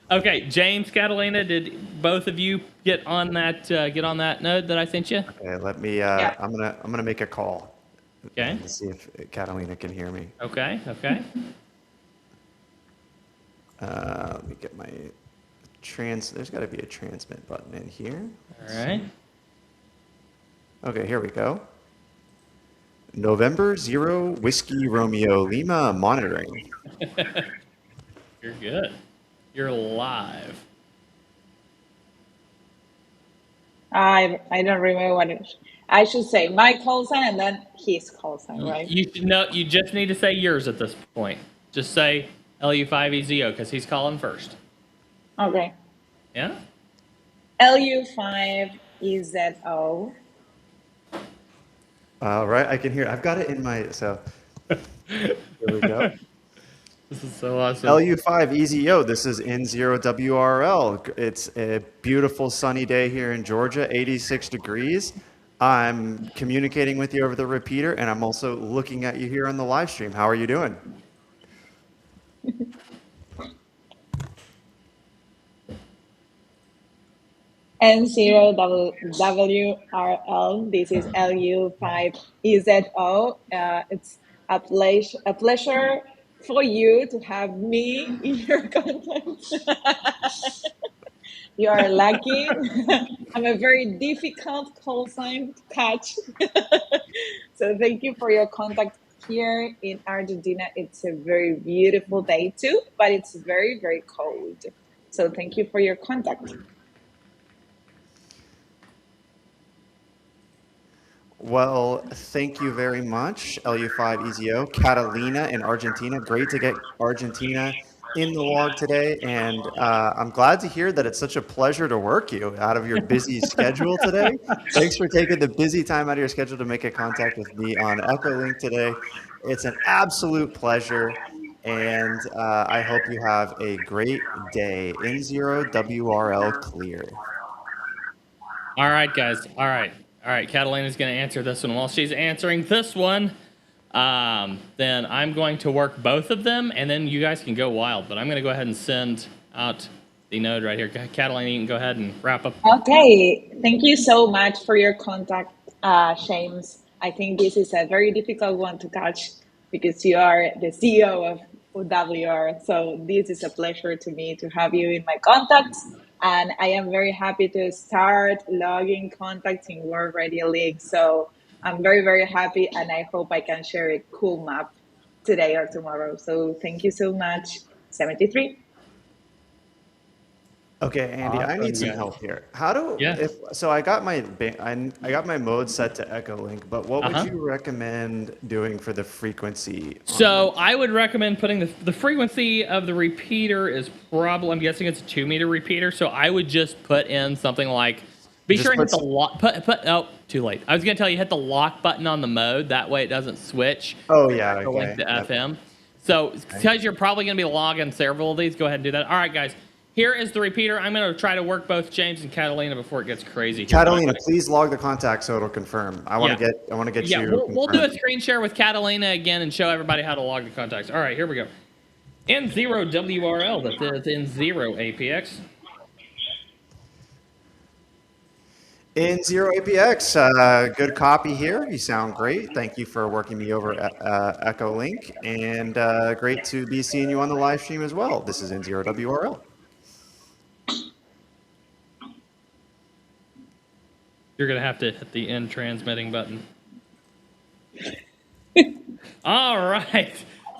Okay, James, Catalina, did both of you get on that node that I sent you? Okay, let me. I'm gonna make a call. Okay. To see if Catalina can hear me. Okay. Let me get my There's got to be a transmit button in here. All right. Okay, here we go. November 0 Whiskey Romeo Lima monitoring. You're good. You're live. I don't remember what it is. I should say my call sign and then his call sign, right? You just need to say yours at this point. Just say LU5EZO because he's calling first. Okay. Yeah. LU5EZO. All right, I can hear it. I've got it in my, so here we go. This is so awesome. LU5EZO, this is N0WRL. It's a beautiful sunny day here in Georgia, 86 degrees. I'm communicating with you over the repeater, and I'm also looking at you here on the live stream. How are you doing? N0WRL. This is LU5EZO. It's a pleasure for you to have me in your content. You are lucky. I'm a very difficult call sign to catch. So thank you for your contact here in Argentina. It's a very beautiful day too, but it's very, very cold. So thank you for your contact. Well, thank you very much, LU5EZO. Catalina in Argentina. Great to get Argentina in the log today. And I'm glad to hear that it's such a pleasure to work you out of your busy schedule today. Thanks for taking the busy time out of your schedule to make a contact with me on Echolink today. It's an absolute pleasure. And I hope you have a great day. N0WRL clear. All right, guys. All right. Catalina's going to answer this one. While she's answering this one, then I'm going to work both of them, and then you guys can go wild. But I'm going to go ahead and send out the node right here. Catalina, you can go ahead and wrap up. Okay. Thank you so much for your contact, James. I think this is a very difficult one to catch because you are the CEO of WR. So this is a pleasure to me to have you in my contacts. And I am very happy to start logging contacts in World Radio League. So I'm very, very happy, and I hope I can share a cool map today or tomorrow. So thank you so much, 73. Okay, Andy, I need some help here. How do so I got my mode set to Echolink, but what would you recommend doing for the frequency? So I would recommend putting the frequency of the repeater is probably, I'm guessing it's a 2-meter repeater. So I would just put in something like, be sure and hit the lock. Oh, too late. I was gonna tell you hit the lock button on the mode. That way it doesn't switch. Oh yeah, okay. To FM. So because you're probably gonna be logging several of these, go ahead and do that. All right, guys. Here is the repeater. I'm going to try to work both James and Catalina before it gets crazy. Catalina, please log the contact so it'll confirm. I want to get you. We'll do a screen share with Catalina again and show everybody how to log the contacts. All right, here we go. N0WRL, that is N0APX. N0APX, good copy here. You sound great. Thank you for working me over at Echolink, and great to be seeing you on the live stream as well. This is N0WRL. You're going to have to hit the end transmitting button. All right.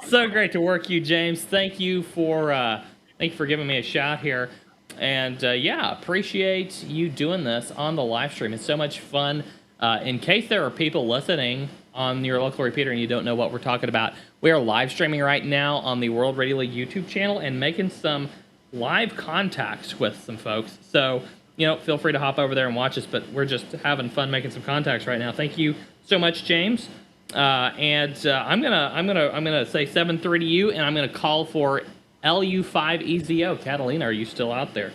So great to work you, James. Thank you for giving me a shot here. And yeah, appreciate you doing this on the live stream. It's so much fun. In case there are people listening on your local repeater and you don't know what we're talking about, we are live streaming right now on the World Radio League YouTube channel and making some live contacts with some folks. So, you know, feel free to hop over there and watch us, but we're just having fun making some contacts right now. Thank you so much, James. I'm gonna say 7-3 to you, and I'm gonna call for LU5EZO. Catalina, are you still out there?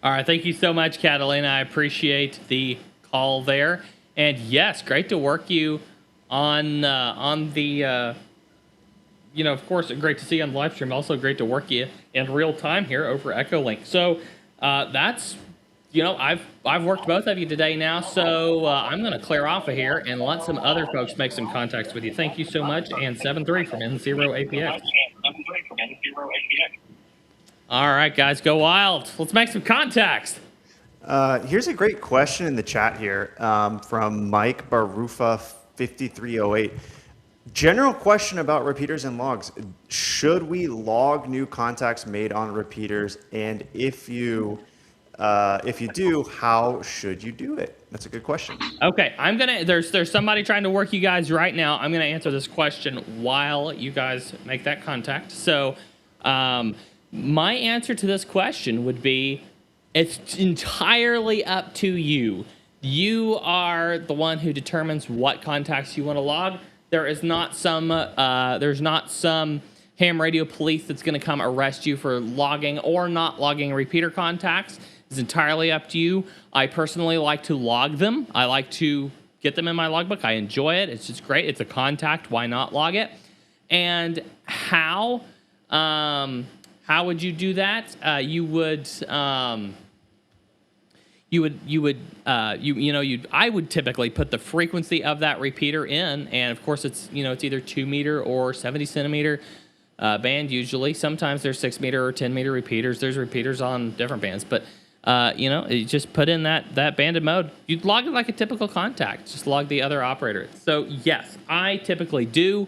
All right, thank you so much, Catalina. I appreciate the call there. And yes, great to work you on the, you know, of course, great to see you on the live stream. Also great to work you in real time here over Echolink. So that's you know, I've worked both of you today now, so I'm going to clear off of here and let some other folks make some contacts with you. Thank you so much, and 7-3 from N0APX. All right, guys, go wild. Let's make some contacts. Here's a great question in the chat here from Mike Barufa 5308. General question about repeaters and logs. Should we log new contacts made on repeaters? And if you do, how should you do it? That's a good question. Okay, there's somebody trying to work you guys right now. I'm gonna answer this question while you guys make that contact. So, my answer to this question would be, it's entirely up to you. You are the one who determines what contacts you want to log. There's not some ham radio police that's going to come arrest you for logging or not logging repeater contacts. It's entirely up to you. I personally like to log them. I like to get them in my logbook. I enjoy it. It's just great. It's a contact. Why not log it? And how would you do that? I would typically put the frequency of that repeater in, and of course it's either 2 meter or 70 centimeter band usually. Sometimes there's 6 meter or 10 meter repeaters. There's repeaters on different bands, but you just put in that banded mode. You'd log it like a typical contact. Just log the other operator. So yes, I typically do,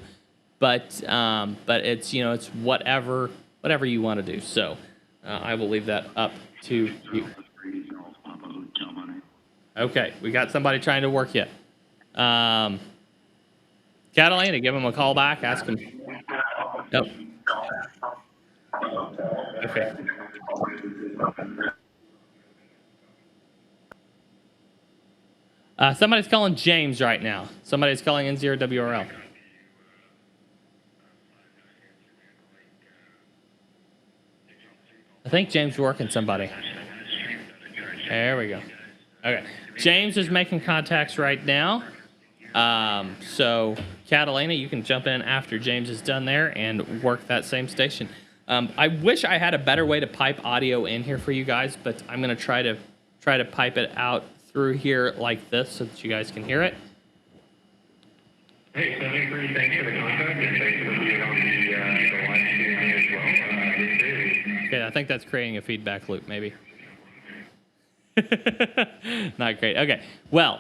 but it's it's whatever you want to do. So I will leave that up to you. Okay, we got somebody trying to work you. Catalina, give him a call back. Ask him. Nope. Okay. Somebody's calling James right now. Somebody's calling N0 WRL. I think James is working somebody. There we go. Okay. James is making contacts right now. So, Catalina, you can jump in after James is done there and work that same station. I wish I had a better way to pipe audio in here for you guys, but I'm going to try to pipe it out through here like this so that you guys can hear it. Hey, 73, thanks for the contact, and thanks for being on the live stream as well. Okay, I think that's creating a feedback loop, maybe. Not great. Okay. Well,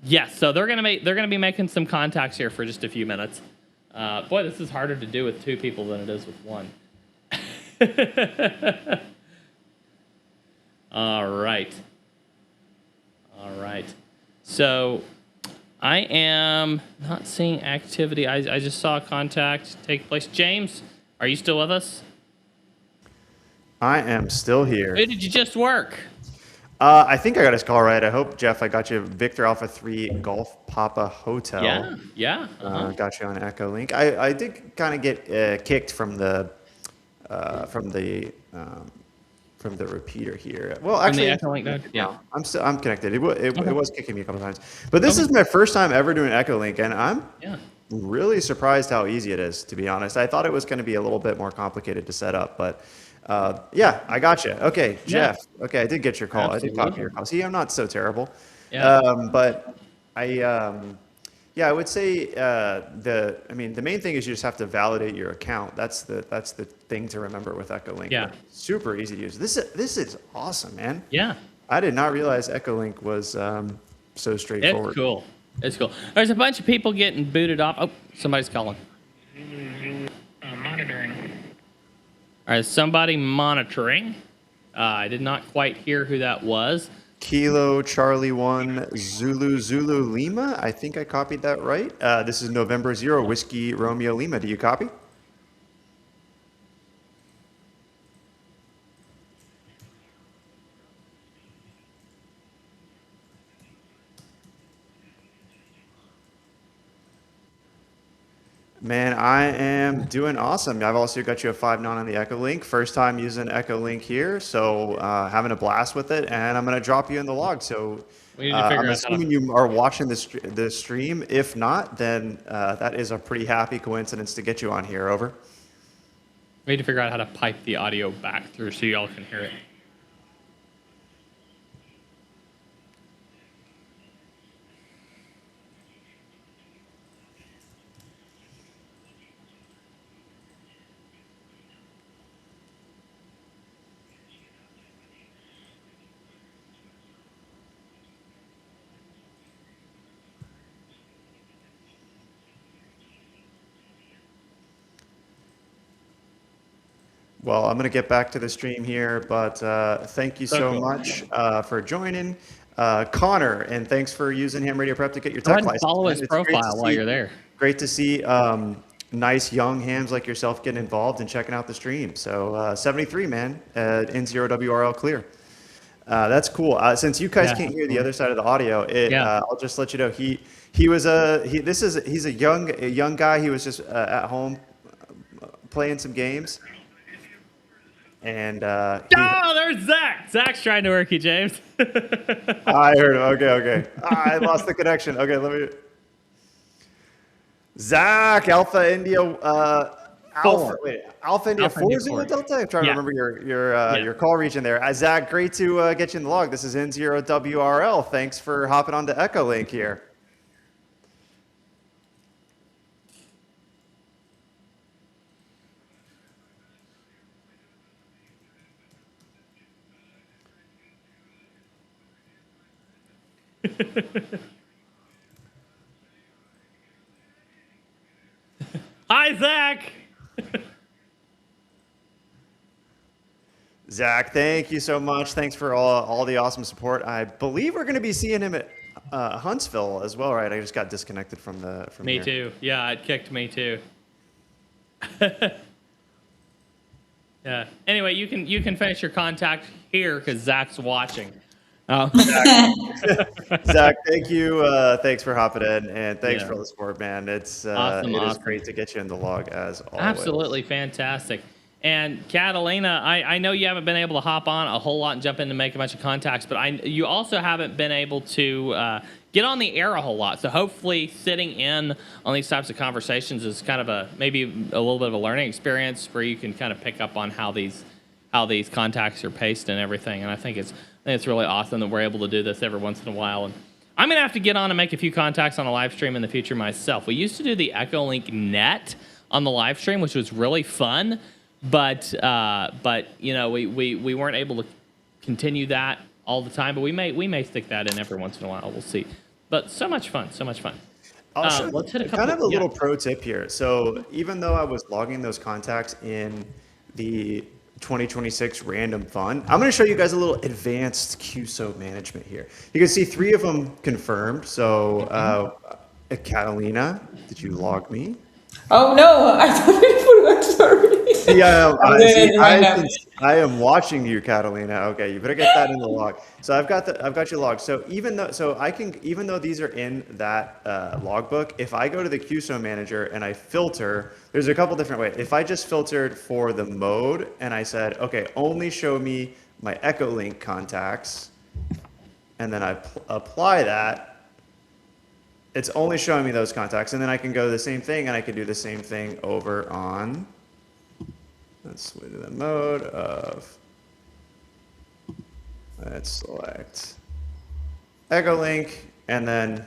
yes. So they're gonna be making some contacts here for just a few minutes. Boy, this is harder to do with 2 people than it is with 1. All right. So I am not seeing activity. I just saw a contact take place. James, are you still with us? I am still here. Who did you just work? I think I got his call right. I hope, Jeff, I got you Victor Alpha 3 Golf Papa Hotel. Yeah. Got you on Echolink. I did kind of get kicked from the repeater here. Well, actually, yeah. I'm connected. It was kicking me a couple times. But this is my first time ever doing Echolink, and I'm really surprised how easy it is, to be honest. I thought it was going to be a little bit more complicated to set up, but yeah, I got you. Okay, Jeff. Okay, I did get your call. Absolutely. I did copy your call. See, I'm not so terrible. Yeah. But I would say the main thing is you just have to validate your account. That's the thing to remember with Echolink. Yeah. Super easy to use. This is awesome, man. Yeah. I did not realize Echolink was so straightforward. It's cool. There's a bunch of people getting booted off. Oh, somebody's calling. Monitoring. All right, somebody monitoring. I did not quite hear who that was. Kilo Charlie 1 Zulu Lima. I think I copied that right. This is November 0 Whiskey Romeo Lima. Do you copy? Man, I am doing awesome. I've also got you a 5.9 on the Echolink. First time using Echolink here, so having a blast with it. And I'm going to drop you in the log. So I'm assuming you are watching the stream. If not, then that is a pretty happy coincidence to get you on here. Over. We need to figure out how to pipe the audio back through so y'all can hear it. Well, I'm going to get back to the stream here, but thank you so cool. much for joining, Connor, and thanks for using Ham Radio Prep to get your Go ahead tech and license. follow man. his It's great to profile while see- you're there. Great to see nice young hams like yourself getting involved and checking out the stream. So 73, man, N0WRL clear. That's cool. Since you guys Yeah. can't hear the other side of the audio, I'll just let you know he's a young guy. He was just at home playing some games, and There's Zach. Zach's trying to work you, James. I heard him. Okay. I lost the connection. Okay, let me. Zach, Alpha India, Alpha India 4 Zulu Delta. I'm trying to remember your call region there. Zach, great to get you in the log. This is N0WRL. Thanks for hopping on to Echolink here. Hi, Zach. Zach, thank you so much. Thanks for all the awesome support. I believe we're going to be seeing him at Huntsville as well, right? I just got disconnected from Me here. too. Yeah, it kicked me too. Yeah. Anyway, you can finish your contact here because Zach's watching. Zach, thank you. Thanks for hopping in, and thanks for all the support, man. It's Awesome. It is great to get you in the log as always. Absolutely fantastic. And Catalina, I know you haven't been able to hop on a whole lot and jump in and make a bunch of contacts, but you also haven't been able to get on the air a whole lot. So hopefully sitting in on these types of conversations is kind of maybe a little bit of a learning experience where you can kind of pick up on how these contacts are paced and everything. And I think it's really awesome that we're able to do this every once in a while. And I'm going to have to get on and make a few contacts on a live stream in the future myself. We used to do the Echolink net on the live stream, which was really fun. But you know, we weren't able to continue that all the time. But we may stick that in every once in a while. We'll see. But so much fun. Let's hit a couple. Kind of a little pro tip here. So even though I was logging those contacts in the 2026 random fund, I'm going to show you guys a little advanced QSO management here. You can see 3 of them confirmed. So Catalina, did you log me? Oh no, I totally forgot. Sorry. Yeah, I'm I am watching you, Catalina. Okay, you better get that in the log. So I've got your log. So even though these are in that logbook, if I go to the QSO manager and I filter, there's a couple different ways. If I just filtered for the mode and I said, okay, only show me my Echolink contacts, and then I apply that, it's only showing me those contacts, and then I can go the same thing, and I can do the same thing over on. Let's switch to the mode of. Let's select Echolink, and then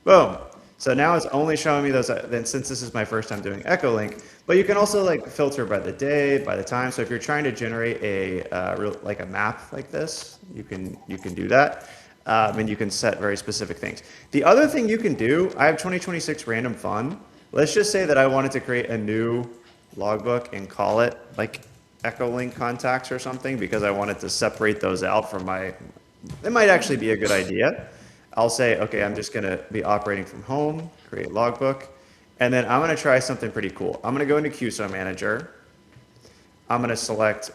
boom. So now it's only showing me those. Then since this is my first time doing Echolink, but you can also like filter by the day, by the time. So if you're trying to generate a map like this, you can do that. And you can set very specific things. The other thing you can do, I have 2026 random fun. Let's just say that I wanted to create a new logbook and call it like Echolink contacts or something because I wanted to separate those out from it might actually be a good idea. I'll say, okay, I'm just gonna be operating from home, create logbook, and then I'm gonna try something pretty cool. I'm gonna go into QSO Manager. I'm gonna select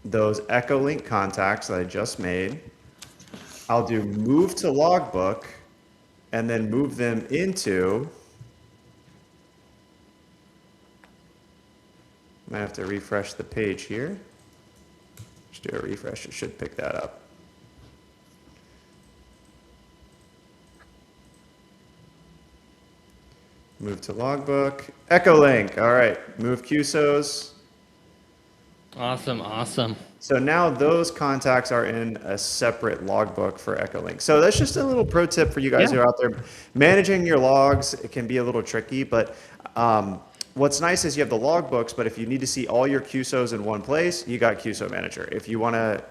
those Echolink contacts that I just made. I'll do move to logbook and then move them into, I might have to refresh the page here. Just do a refresh, it should pick that up. Move to logbook, Echolink, all right, move QSOs. Awesome. So now those contacts are in a separate logbook for Echolink. So that's just a little pro tip for you guys who are out there. Managing your logs, it can be a little tricky, but what's nice is you have the logbooks, but if you need to see all your QSOs in one place, you got QSO Manager. If you want to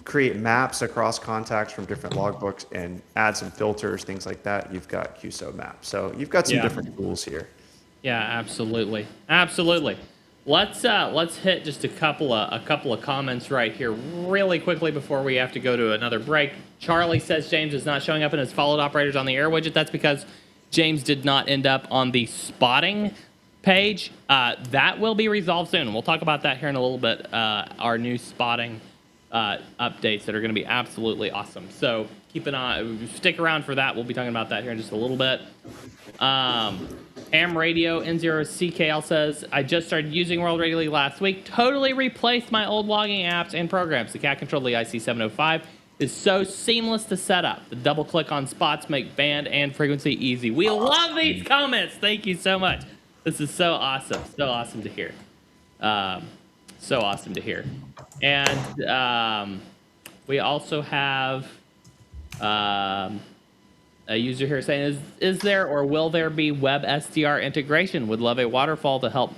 create maps across contacts from different logbooks and add some filters, things like that, you've got QSO Map. So you've got some different tools here. Yeah, absolutely. let's hit just a couple of comments right here really quickly before we have to go to another break. Charlie says James is not showing up in his followed operators on the air widget. That's because James did not end up on the spotting page. That will be resolved soon. We'll talk about that here in a little bit. Our new spotting updates that are going to be absolutely awesome. So keep an eye, stick around for that. We'll be talking about that here in just a little bit. Ham Radio N0CKL says, I just started using World Radio League last week. Totally replaced my old logging apps and programs. The cat-controlled IC705 is so seamless to set up. The double click on spots make band and frequency easy. We love these comments. Thank you so much. This is so awesome. So awesome to hear. So awesome to hear. And we also have a user here saying, is there or will there be web SDR integration? Would love a waterfall to help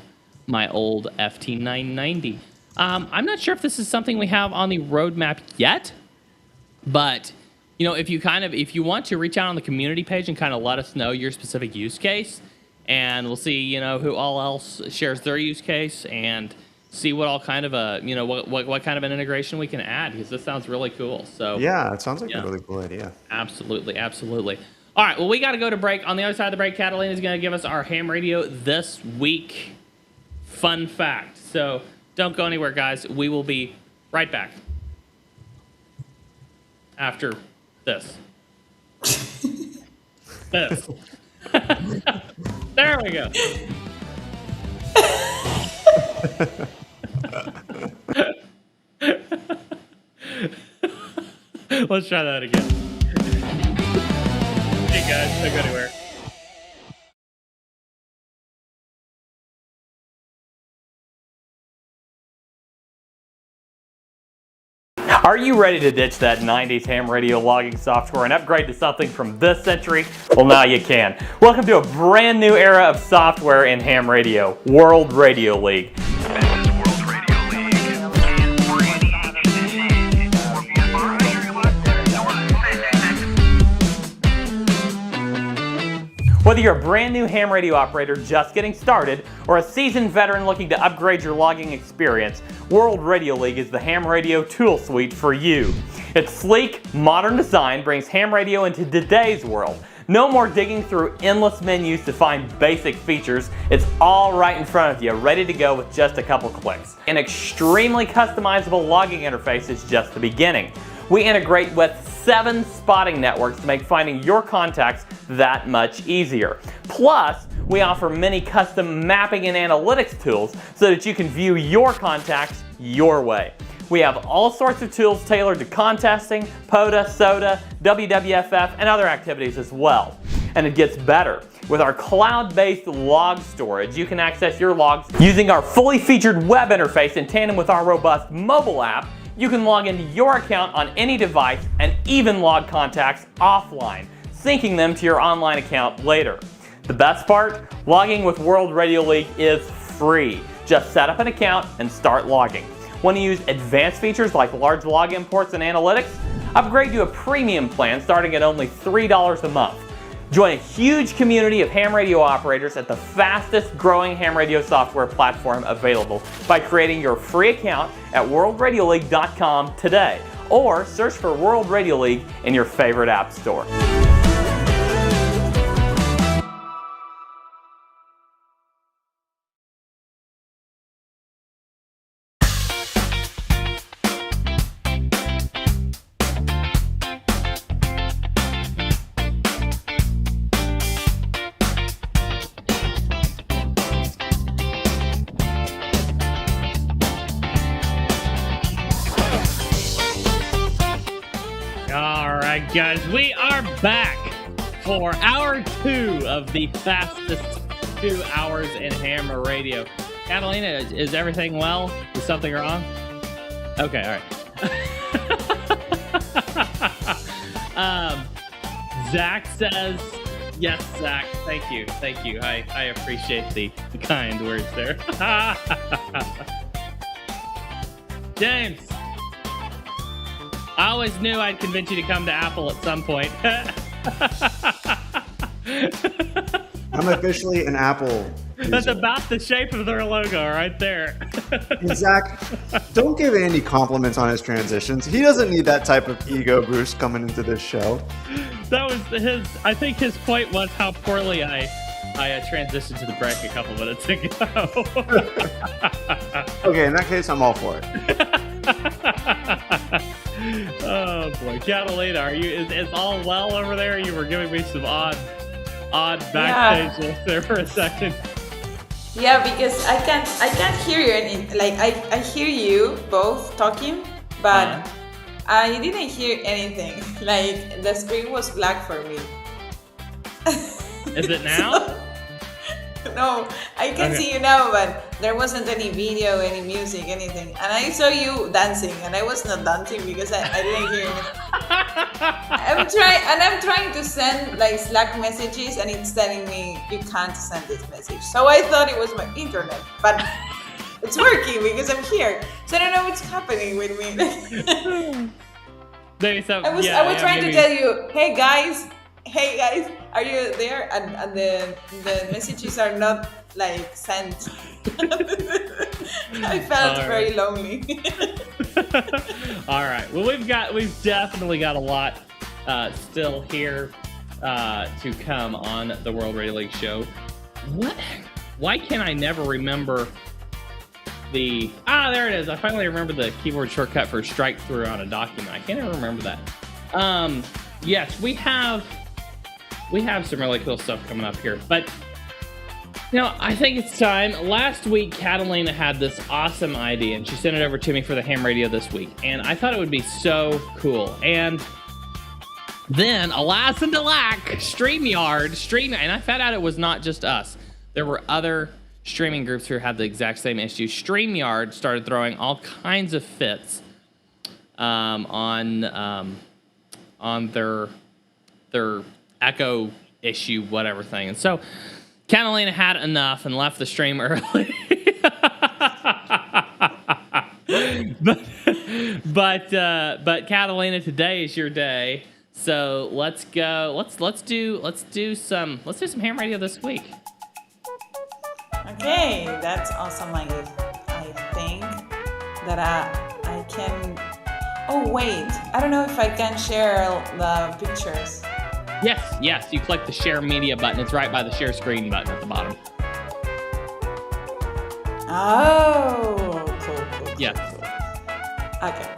my old FT990. I'm not sure if this is something we have on the roadmap yet, but if you want to reach out on the community page and kind of let us know your specific use case, and we'll see who all else shares their use case and see what all kind of what kind of an integration we can add, because this sounds really cool. So yeah, it sounds like a really cool idea. Absolutely. All right, well, we got to go to break. On the other side of the break, Catalina is going to give us our ham radio this week fun fact. So don't go anywhere, guys. We will be right back after this. This. There we go. Let's try that again. Hey guys, don't go anywhere. Are you ready to ditch that 90s ham radio logging software and upgrade to something from this century? Well, now you can. Welcome to a brand new era of software in ham radio, World Radio League. Whether you're a brand new ham radio operator just getting started or a seasoned veteran looking to upgrade your logging experience, World Radio League is the ham radio tool suite for you. Its sleek, modern design brings ham radio into today's world. No more digging through endless menus to find basic features. It's all right in front of you, ready to go with just a couple clicks. An extremely customizable logging interface is just the beginning. We integrate with 7 spotting networks to make finding your contacts that much easier. Plus, we offer many custom mapping and analytics tools so that you can view your contacts your way. We have all sorts of tools tailored to contesting, POTA, SOTA, WWFF, and other activities as well. And it gets better. With our cloud-based log storage, you can access your logs using our fully featured web interface in tandem with our robust mobile app. You can log into your account on any device and even log contacts offline, syncing them to your online account later. The best part? Logging with World Radio League is free. Just set up an account and start logging. Want to use advanced features like large log imports and analytics? Upgrade to a premium plan starting at only $3 a month. Join a huge community of ham radio operators at the fastest growing ham radio software platform available by creating your free account at worldradioleague.com today, or search for World Radio League in your favorite app store. Guys, we are back for hour 2 of the fastest 2 hours in Hammer Radio. Catalina, is everything well? Is something wrong? Okay, all right. Zach says, yes, Zach, thank you. I appreciate the kind words there. James. I always knew I'd convince you to come to Apple at some point. I'm officially an Apple That's about the shape of their logo right there. Zach, don't give Andy compliments on his transitions. He doesn't need that type of ego boost coming into this show. That was his. I think his point was how poorly I transitioned to the break a couple minutes ago. Okay, in that case, I'm all for it. Oh boy, Catalina, are you? Is all well over there? You were giving me some odd backstage looks there for a second. Yeah, because I can't hear you I hear you both talking, but I didn't hear anything. Like the screen was black for me. Is it now? No, I can see you now, but there wasn't any video, any music, anything. And I saw you dancing, and I was not dancing because I didn't hear anything. I'm trying to send like Slack messages, and it's telling me you can't send this message. So I thought it was my internet, but it's working because I'm here. So I don't know what's happening with me. Maybe so. I was trying to tell you, hey guys, are you there? And the messages are not like sent. I felt very lonely. All right. Well, we've definitely got a lot still here to come on the World Radio League show. Why can I never remember there it is. I finally remember the keyboard shortcut for strike through on a document. I can't ever remember that. Yes, we have some really cool stuff coming up here, but I think it's time. Last week, Catalina had this awesome idea, and she sent it over to me for the ham radio this week, and I thought it would be so cool. And then, alas and alack, StreamYard, and I found out it was not just us. There were other streaming groups who had the exact same issue. StreamYard started throwing all kinds of fits on their echo issue, whatever thing. And so Catalina had enough and left the stream early. but Catalina, today is your day. So let's go. Let's do some ham radio this week. Okay, that's awesome. I think that I can. Oh wait, I don't know if I can share the pictures. Yes, you click the share media button. It's right by the share screen button at the bottom. Oh, cool. Yes. Okay.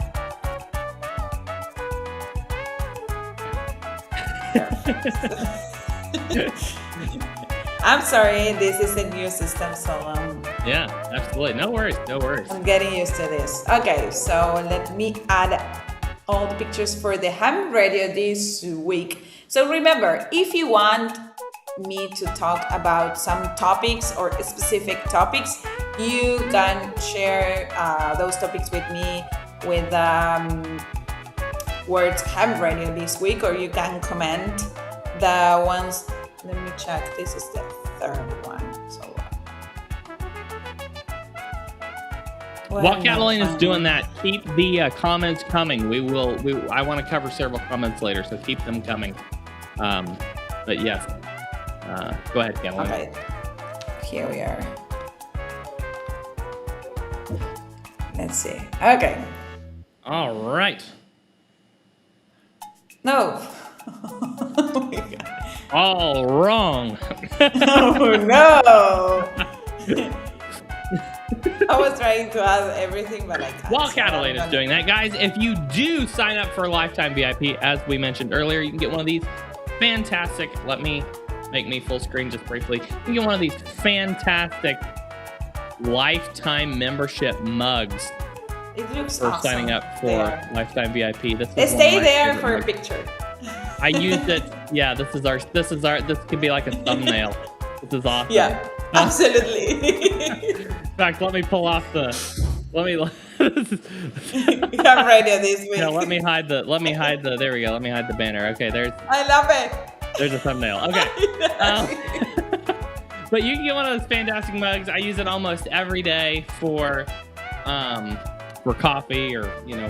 I'm sorry, this is a new system, so yeah, absolutely. No worries. I'm getting used to this. Okay, so let me add all the pictures for the ham radio this week. So remember, if you want me to talk about some topics or specific topics, you can share those topics with me with words ham radio this week, or you can comment the ones. Let me check. This is the third one. So while Catalina's doing that, keep the comments coming. I want to cover several comments later, so keep them coming. But yes, go ahead, Catalina. Okay, here we are. Let's see. Okay. All right. No. Oh my God. All wrong. Oh no. I was trying to add everything, but I can't. While Catalina's doing that, guys, if you do sign up for Lifetime VIP, as we mentioned earlier, you can get one of these fantastic, let me make me full screen just briefly. You can get one of these fantastic Lifetime membership mugs. It looks for awesome signing up for Lifetime VIP. Stay there for a picture. I used it. Yeah, this could be like a thumbnail. This is awesome. Yeah, absolutely. In fact, let me pull off the. I'm ready this week. Yeah, let me hide the. There we go. Let me hide the banner. Okay, there's. I love it. There's a thumbnail. Okay. But you can get one of those fantastic mugs. I use it almost every day for coffee or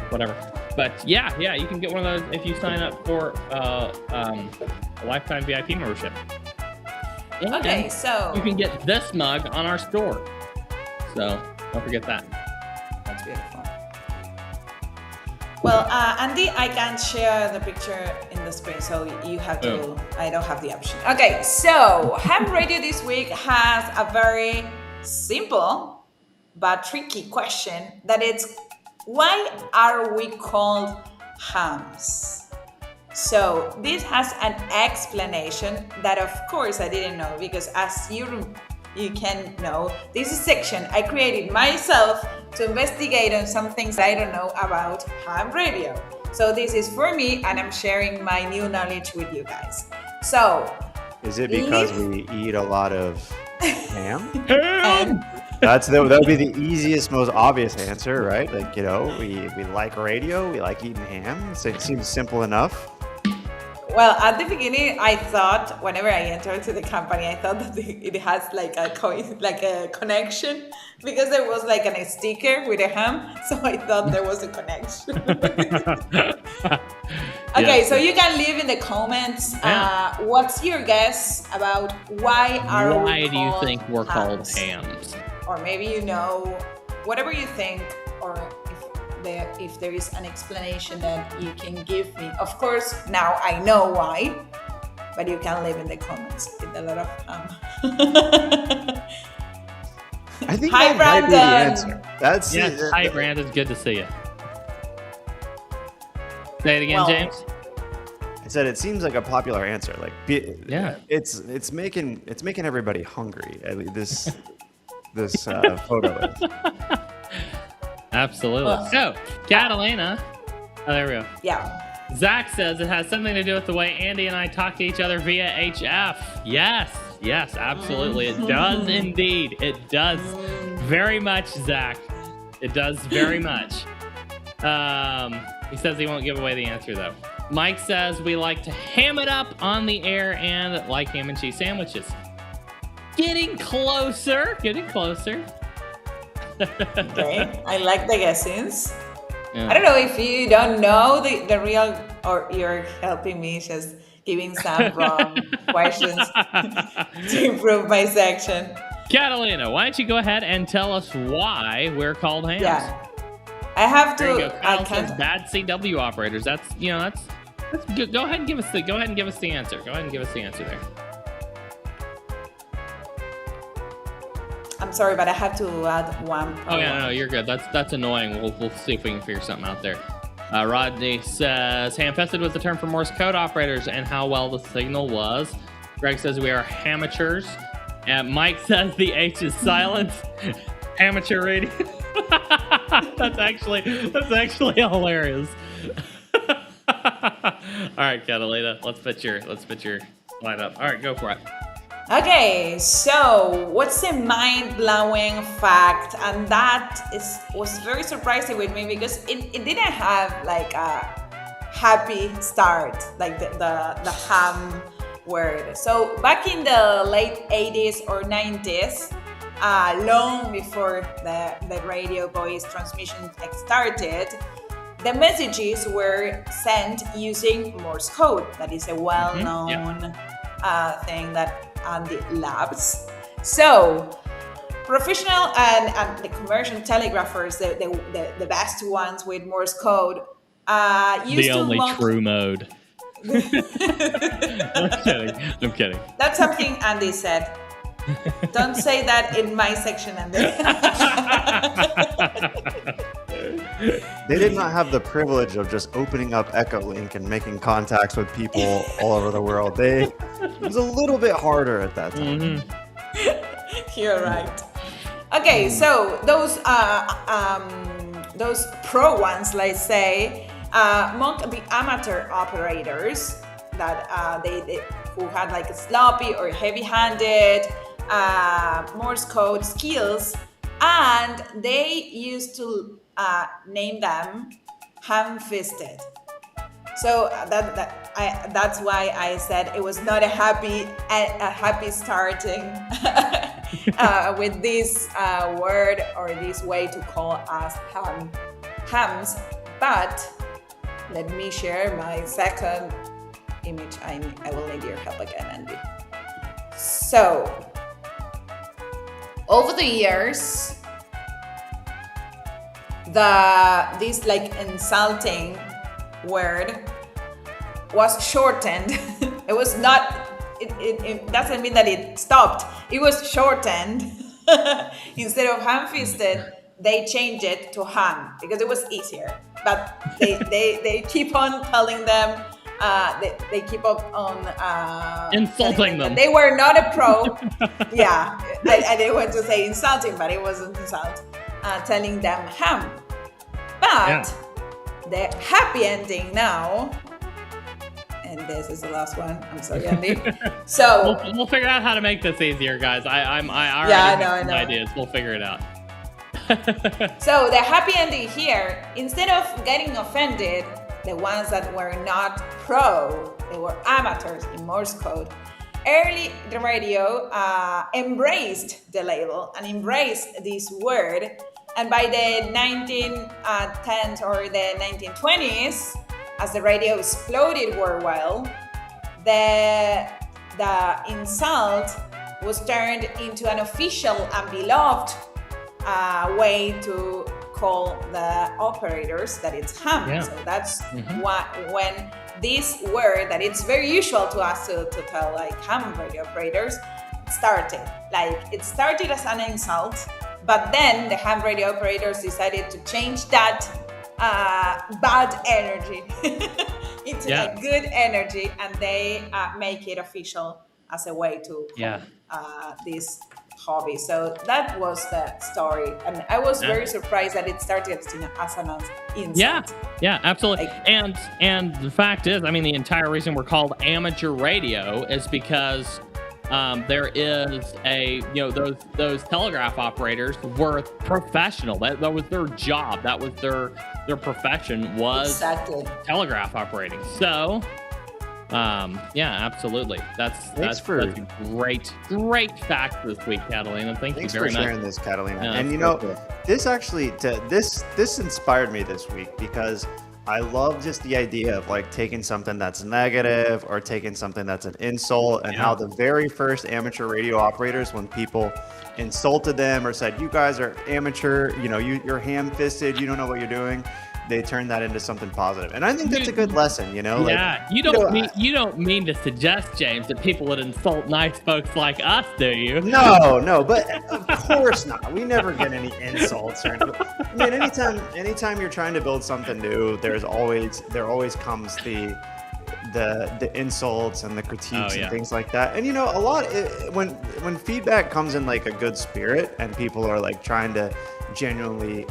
whatever. But yeah, you can get one of those if you sign up for a Lifetime VIP membership. And Okay, so you can get this mug on our store. So don't forget that. that's beautiful. Well, Andy, I can't share the picture in the screen, so you have to. Oh. I don't have the option. Okay, so Ham Radio this week has a very simple but tricky question. That it's, why are we called hams? So this has an explanation that, of course, I didn't know, because as you can know, this is a section I created myself to investigate on some things I don't know about ham radio. So this is for me, and I'm sharing my new knowledge with you guys. So, Is it because we eat a lot of ham? and That would be the easiest, most obvious answer, right? Like, you know, we like radio, we like eating ham. So it seems simple enough. well, at the beginning, I thought whenever I entered to the company, I thought that it has like a connection, because there was like a sticker with a ham, so I thought there was a connection. Okay, so you can leave in the comments. What's your guess about why Why do you think we're called hams? Or maybe you know, whatever you think, or if there is an explanation that you can give me. Of course, now I know why, but you can leave in the comments with a lot of I think Hi, that might be the Brandon. answer. That's Yes. Hi, Brandon. Good to see you. Say it again, Well, James. I said it seems like a popular answer. Like, Yeah. it's making everybody hungry. At least this photo is. Absolutely. Well- So, Catalina. Oh, there we go. yeah. Zach says it has something to do with the way Andy and I talk to each other via HF. Yes, absolutely. It does indeed. It does very much, Zach. It does very much. He says he won't give away the answer, though. Mike says we like to ham it up on the air and like ham and cheese sandwiches. Getting closer. Okay, I like the guessings. Yeah. I don't know if you don't know the real, or you're helping me just giving some wrong questions to improve my section. Catalina, why don't you go ahead and tell us why we're called hams? Yeah, I have There you to. go. I Kyle says can't. bad CW operators. That's good. Go ahead and give us the answer. Go ahead and give us the answer there. I'm sorry, but I have to add one. Oh yeah, no, you're good. That's annoying. We'll see if we can figure something out there. Rodney says ham-fisted was the term for Morse code operators and how well the signal was. Greg says we are amateurs. And Mike says the H is silent. Amateur radio. That's actually hilarious. All right, Catalina, let's put your slide up. All right, go for it. Okay, so what's a mind-blowing fact? And that was very surprising with me, because it didn't have like a happy start, like the ham word. So back in the late 80s or 90s, long before the radio voice transmission started, the messages were sent using Morse code. That is a well-known thing that Andy loves. So professional and the commercial telegraphers, the best ones with Morse code, used The to only mock- true mode. I'm kidding. That's something Andy said. Don't say that in my section, Andy. They did not have the privilege of just opening up Echolink and making contacts with people all over the world. It was a little bit harder at that time. You're right. Okay, so those pro ones, let's say, mock the amateur operators that they who had like a sloppy or heavy-handed Morse code skills, and they used to name them ham-fisted. So that's why I said it was not a happy starting with this word or this way to call us hams. But let me share my second image. I will need your help again, Andy. So, over the years, this like insulting word was shortened. It was not. It doesn't mean that it stopped. It was shortened. Instead of ham-fisted, they changed it to ham because it was easier. But they keep on telling them. They keep on insulting them. They were not a pro. Yeah, I didn't want to say insulting, but it wasn't insult. Telling them ham. But the happy ending now, and this is the last one. I'm sorry, Andy. So we'll figure out how to make this easier, guys. I already have some ideas. We'll figure it out. So the happy ending here, instead of getting offended, the ones that were not pro, they were amateurs in Morse code. Early the radio embraced the label and embraced this word. And by the 1910s or the 1920s, as the radio exploded worldwide, the insult was turned into an official and beloved way to call the operators that it's ham. Yeah. So that's when this word that it's very usual to us to tell like ham radio operators started. Like it started as an insult, but then the ham radio operators decided to change that bad energy into a good energy, and they make it official as a way to call this hobby. So that was the story, and I was very surprised that it started as an insult. Yeah, absolutely. And the fact is, I mean, the entire reason we're called amateur radio is because there is those telegraph operators were professional. That was their job. That was their profession was telegraph operating. So absolutely. That's a great fact this week, Catalina. Thanks you very much. Thanks for sharing this, Catalina. Yeah, and this actually this inspired me this week because I love just the idea of like taking something that's negative or taking something that's an insult, and how the very first amateur radio operators, when people insulted them or said, "You guys are amateur, you're ham-fisted, you don't know what you're doing," they turned that into something positive. And I think that's a good lesson, you don't mean to suggest, James, that people would insult nice folks like us, do you? No, but of course not. We never get any insults or anything. I mean, anytime you're trying to build something new, there always comes the insults and the critiques and things like that. And a lot when feedback comes in like a good spirit and people are like trying to genuinely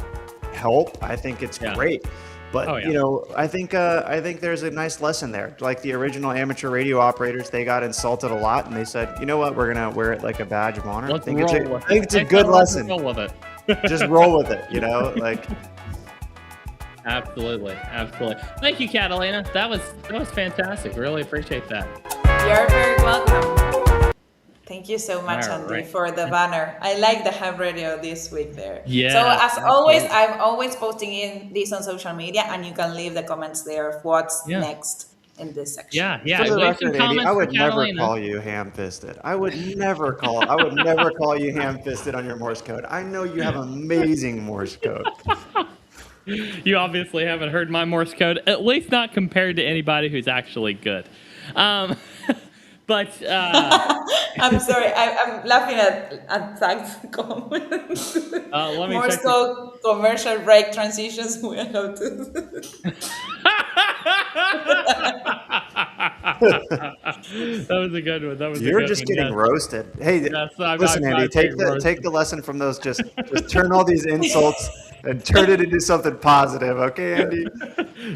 help, I think it's great. But I think there's a nice lesson there. Like the original amateur radio operators, they got insulted a lot, and they said, "You know what? We're gonna wear it like a badge of honor." I think it's a good lesson. Roll with it. Just roll with it. Like. Absolutely. Thank you, Catalina. That was fantastic. Really appreciate that. You're very welcome. Thank you so much, Andy, for the banner. I like the ham radio this week there. Yeah. So as always, I'm always posting in this on social media, and you can leave the comments there of what's next in this section. Yeah. For the record, Andy, I would never call you ham-fisted. I would never call you ham-fisted on your Morse code. I know you have amazing Morse code. You obviously haven't heard my Morse code, at least not compared to anybody who's actually good. But I'm sorry, I'm laughing at Zach's comments. Morse code commercial break transitions. We have to. That was a good one. You're just getting roasted. Hey, listen, Andy, take the lesson from those. Just turn all these insults and turn it into something positive, okay, Andy?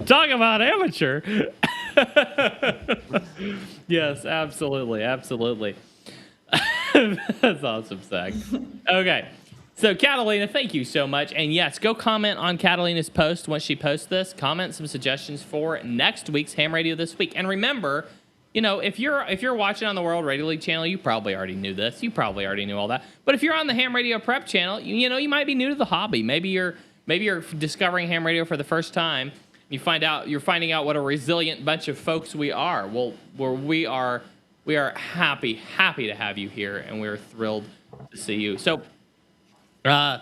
Talk about amateur. Yes, absolutely. That's awesome, Zach. Okay. So, Catalina, thank you so much. And yes, go comment on Catalina's post once she posts this. Comment some suggestions for next week's Ham Radio This Week. And remember, if you're watching on the World Radio League channel, you probably already knew this. You probably already knew all that. But if you're on the Ham Radio Prep channel, you might be new to the hobby. Maybe you're discovering ham radio for the first time. You're finding out what a resilient bunch of folks we are. Well, where we are we are happy to have you here, and we're thrilled to see you. So, and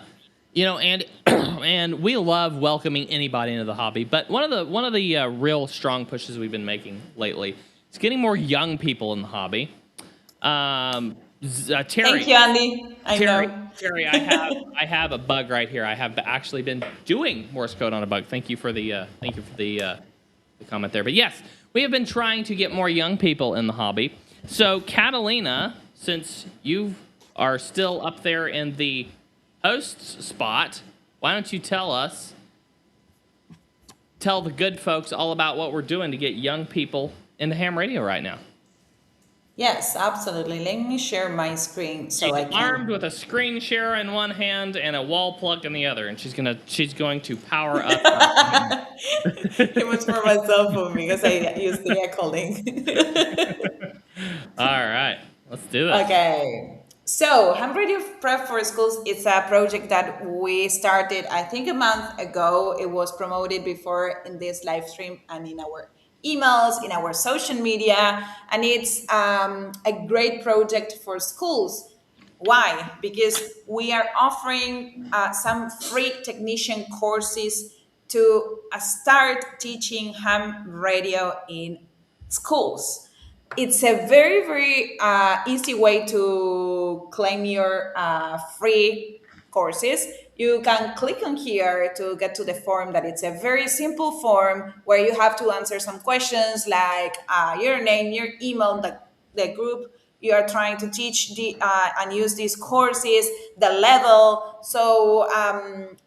and we love welcoming anybody into the hobby. But one of the real strong pushes we've been making lately is getting more young people in the hobby. Terry. Thank you, Andy. I know. Terry, I have a bug right here. I have actually been doing Morse code on a bug. Thank you for the comment there. But yes, we have been trying to get more young people in the hobby. So Catalina, since you are still up there in the host's spot, why don't you tell the good folks all about what we're doing to get young people into ham radio right now. Yes, absolutely. Let me share my screen so she's I can. armed with a screen share in one hand and a wall plug in the other, and she's going to power up. It was for my cell phone because I use the Echolink. All right, let's do this. Okay. So, Ham Radio Prep for Schools is a project that we started, I think, a month ago. It was promoted before in this live stream and in our emails, in our social media, and it's a great project for schools. Why? Because we are offering some free technician courses to start teaching ham radio in schools. It's a very, very easy way to claim your free courses. You can click on here to get to the form. That it's a very simple form where you have to answer some questions like your name, your email, the group you are trying to teach and use these courses, the level. So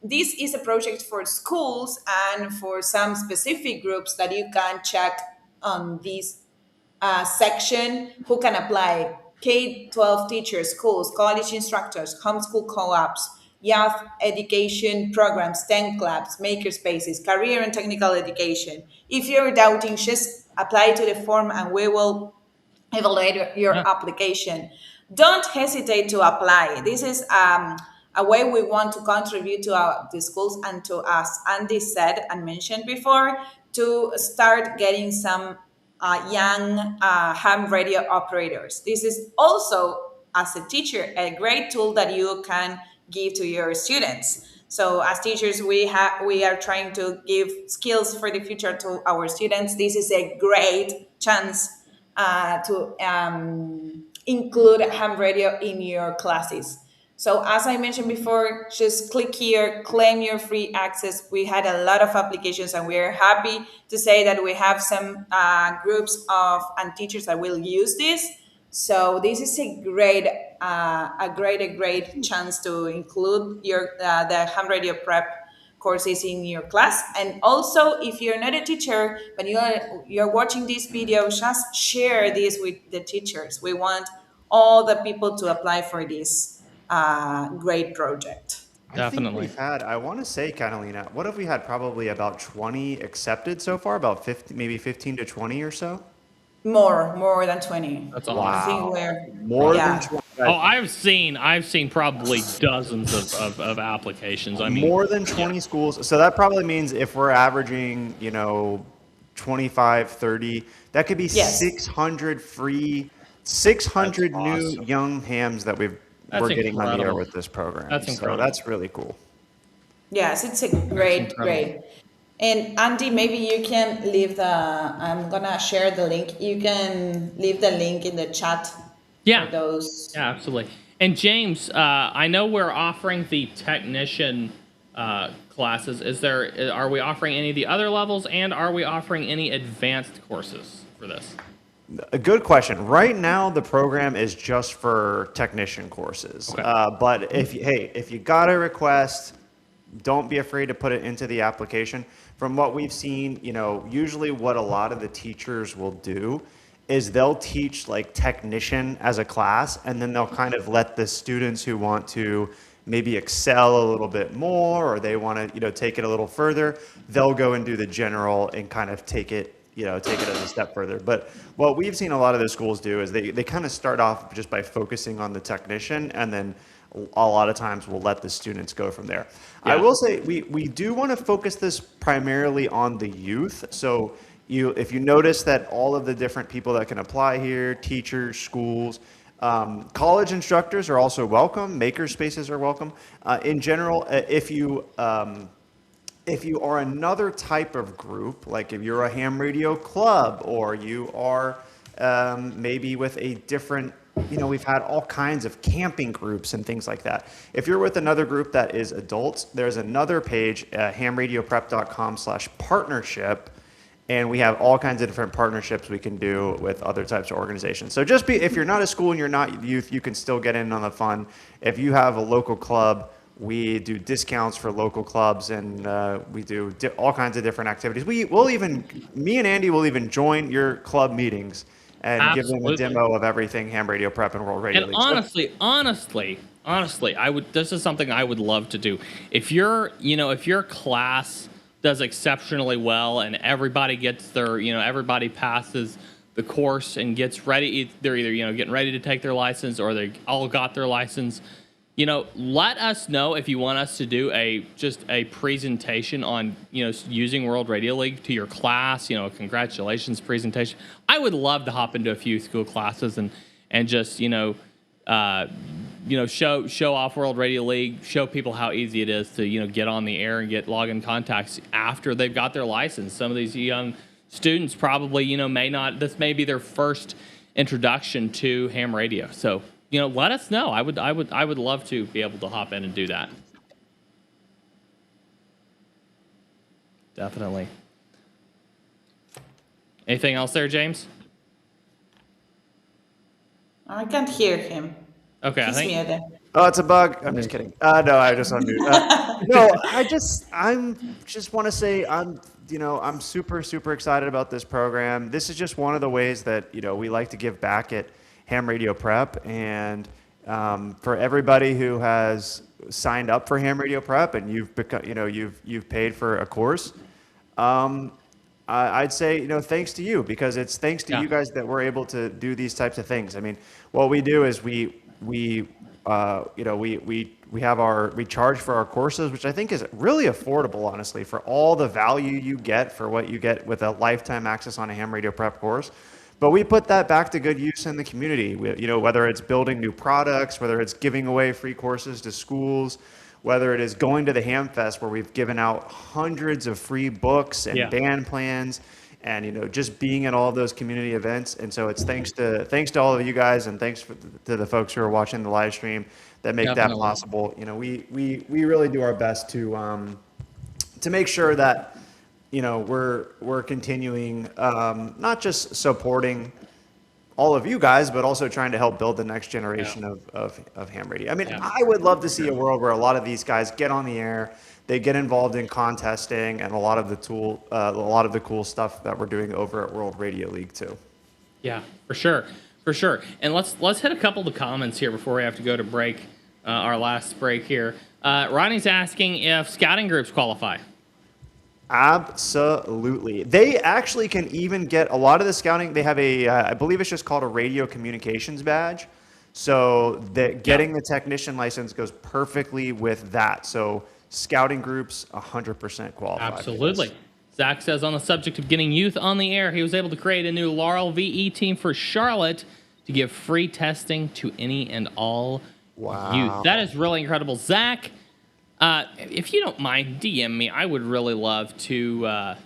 this is a project for schools and for some specific groups that you can check on this section who can apply. K-12 teachers, schools, college instructors, homeschool co-ops, youth education programs, STEM clubs, makerspaces, career and technical education. If you're doubting, just apply to the form and we will evaluate your application. Don't hesitate to apply. This is a way we want to contribute to the schools and to us. Andy said and mentioned before, to start getting some young ham radio operators. This is also, as a teacher, a great tool that you can give to your students. So as teachers, we are trying to give skills for the future to our students. This is a great chance to include ham radio in your classes. So as I mentioned before, just click here, claim your free access. We had a lot of applications and we're happy to say that we have some groups and teachers that will use this. So this is a great chance to include the ham radio prep courses in your class. And also, if you're not a teacher but you're watching this video, just share this with the teachers. We want all the people to apply for this great project. Definitely. I want to say, Catalina, what have we had? Probably about 20 accepted so far, about 50, maybe 15 to 20 or so. More than 20. That's awesome. Wow. I think we're More than 20. Oh, I've seen probably dozens of applications. I mean, more than 20 schools. So that probably means if we're averaging, 25, 30, that could be 600 free, 600 That's new awesome. young hams that we're getting on the air with this program. That's incredible. So that's really cool. Yes, it's a great. And Andy, maybe you can leave I'm gonna share the link. You can leave the link in the chat. Yeah. For those. Yeah, absolutely. And James, I know we're offering the technician classes. Are we offering any of the other levels, and are we offering any advanced courses for this? A good question. Right now, the program is just for technician courses. Okay. But if you got a request, don't be afraid to put it into the application. From what we've seen, usually what a lot of the teachers will do is they'll teach like technician as a class, and then they'll kind of let the students who want to maybe excel a little bit more, or they want to, take it a little further, they'll go and do the general and kind of take it as a step further. But what we've seen a lot of the schools do is they kind of start off just by focusing on the technician, and then a lot of times we'll let the students go from there. Yeah. I will say we do want to focus this primarily on the youth. So if you notice that all of the different people that can apply here, teachers, schools, college instructors are also welcome. Maker spaces are welcome. In general, if you are another type of group, like if you're a ham radio club, or you are maybe with a different, we've had all kinds of camping groups and things like that. If you're with another group that is adults, there's another page, hamradioprep.com/partnership. And we have all kinds of different partnerships we can do with other types of organizations. So if you're not a school and you're not youth, you can still get in on the fun. If you have a local club, we do discounts for local clubs, and we do all kinds of different activities. Me and Andy will even join your club meetings and give them a demo of everything Ham Radio Prep and World Radio League. Honestly, this is something I would love to do. If your class does exceptionally well and everybody gets everybody passes the course and gets ready, they're either getting ready to take their license, or they all got their license. Let us know if you want us to do just a presentation on using World Radio League to your class. A congratulations presentation. I would love to hop into a few school classes and just show off World Radio League, show people how easy it is to get on the air and get login contacts after they've got their license. Some of these young students probably may not. This may be their first introduction to ham radio. So let us know. I would love to be able to hop in and do that. Definitely. Anything else there, James? I can't hear him. Okay, He's muted. Oh, it's a bug. I'm just kidding. No, I just unmute. No, I just want to say I'm super, super excited about this program. This is just one of the ways that we like to give back at Ham Radio Prep, and for everybody who has signed up for Ham Radio Prep and you've become, you've paid for a course, I'd say thanks to you, because it's thanks to you guys that we're able to do these types of things. I mean, what we do is we charge for our courses, which I think is really affordable, honestly, for all the value you get for what you get with a lifetime access on a Ham Radio Prep course. But we put that back to good use in the community. Whether it's building new products, whether it's giving away free courses to schools, whether it is going to the Ham Fest, where we've given out hundreds of free books and band plans, and just being at all of those community events. And so it's thanks to all of you guys, and thanks to the folks who are watching the live stream that make that possible. We really do our best to make sure that we're continuing, not just supporting all of you guys, but also trying to help build the next generation of ham radio. I mean, I would love to see a world where a lot of these guys get on the air, they get involved in contesting, and a lot of the cool stuff that we're doing over at World Radio League too. Yeah, for sure. And let's hit a couple of the comments here before we have to go to break, our last break here. Ronnie's asking if scouting groups qualify. Absolutely. They actually can even get a lot of the scouting. They have I believe it's just called a radio communications badge. So getting the technician license goes perfectly with that. So scouting groups 100% qualify. Absolutely. Zach says, on the subject of getting youth on the air, he was able to create a new Laurel VE team for Charlotte to give free testing to any and all youth. That is really incredible. Zach, if you don't mind, DM me. I would really love to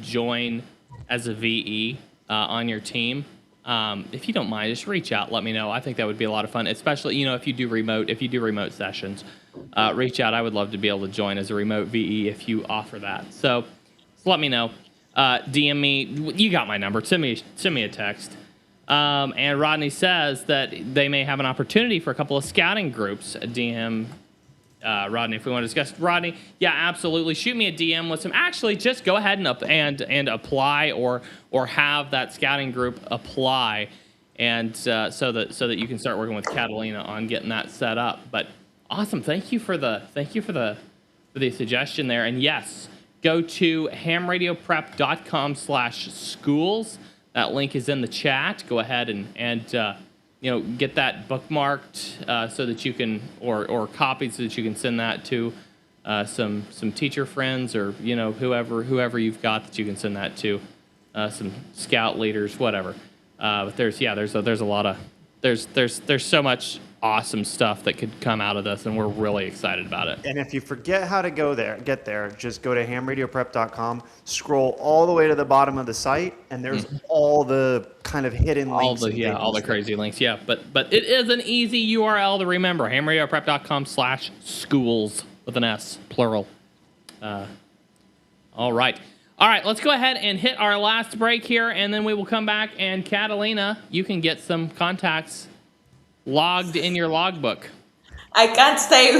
join as a VE on your team. If you don't mind, just reach out. Let me know. I think that would be a lot of fun, especially if you do remote sessions. Reach out. I would love to be able to join as a remote VE if you offer that. So let me know. DM me. You got my number. Send me a text. And Rodney says that they may have an opportunity for a couple of scouting groups. DM Rodney, if we want to discuss. Rodney, yeah, absolutely. Shoot me a DM with some. Actually, just go ahead and apply, or have that scouting group apply, and so that you can start working with Catalina on getting that set up. But awesome, thank you for the suggestion there. And yes, go to hamradioprep.com/schools. That link is in the chat. Go ahead and get that bookmarked so that you can, or copied so that you can send that to some teacher friends, or whoever you've got that you can send that to. some scout leaders, whatever. But there's a lot of there's so much awesome stuff that could come out of this, and we're really excited about it. And if you forget how to get there, just go to hamradioprep.com, scroll all the way to the bottom of the site, and there's all the kind of hidden links. All the crazy links. Yeah, but it is an easy URL to remember. hamradioprep.com/schools with an S, plural. All right. Let's go ahead and hit our last break here, and then we will come back, and Catalina, you can get some contacts logged in your logbook. I can't stay.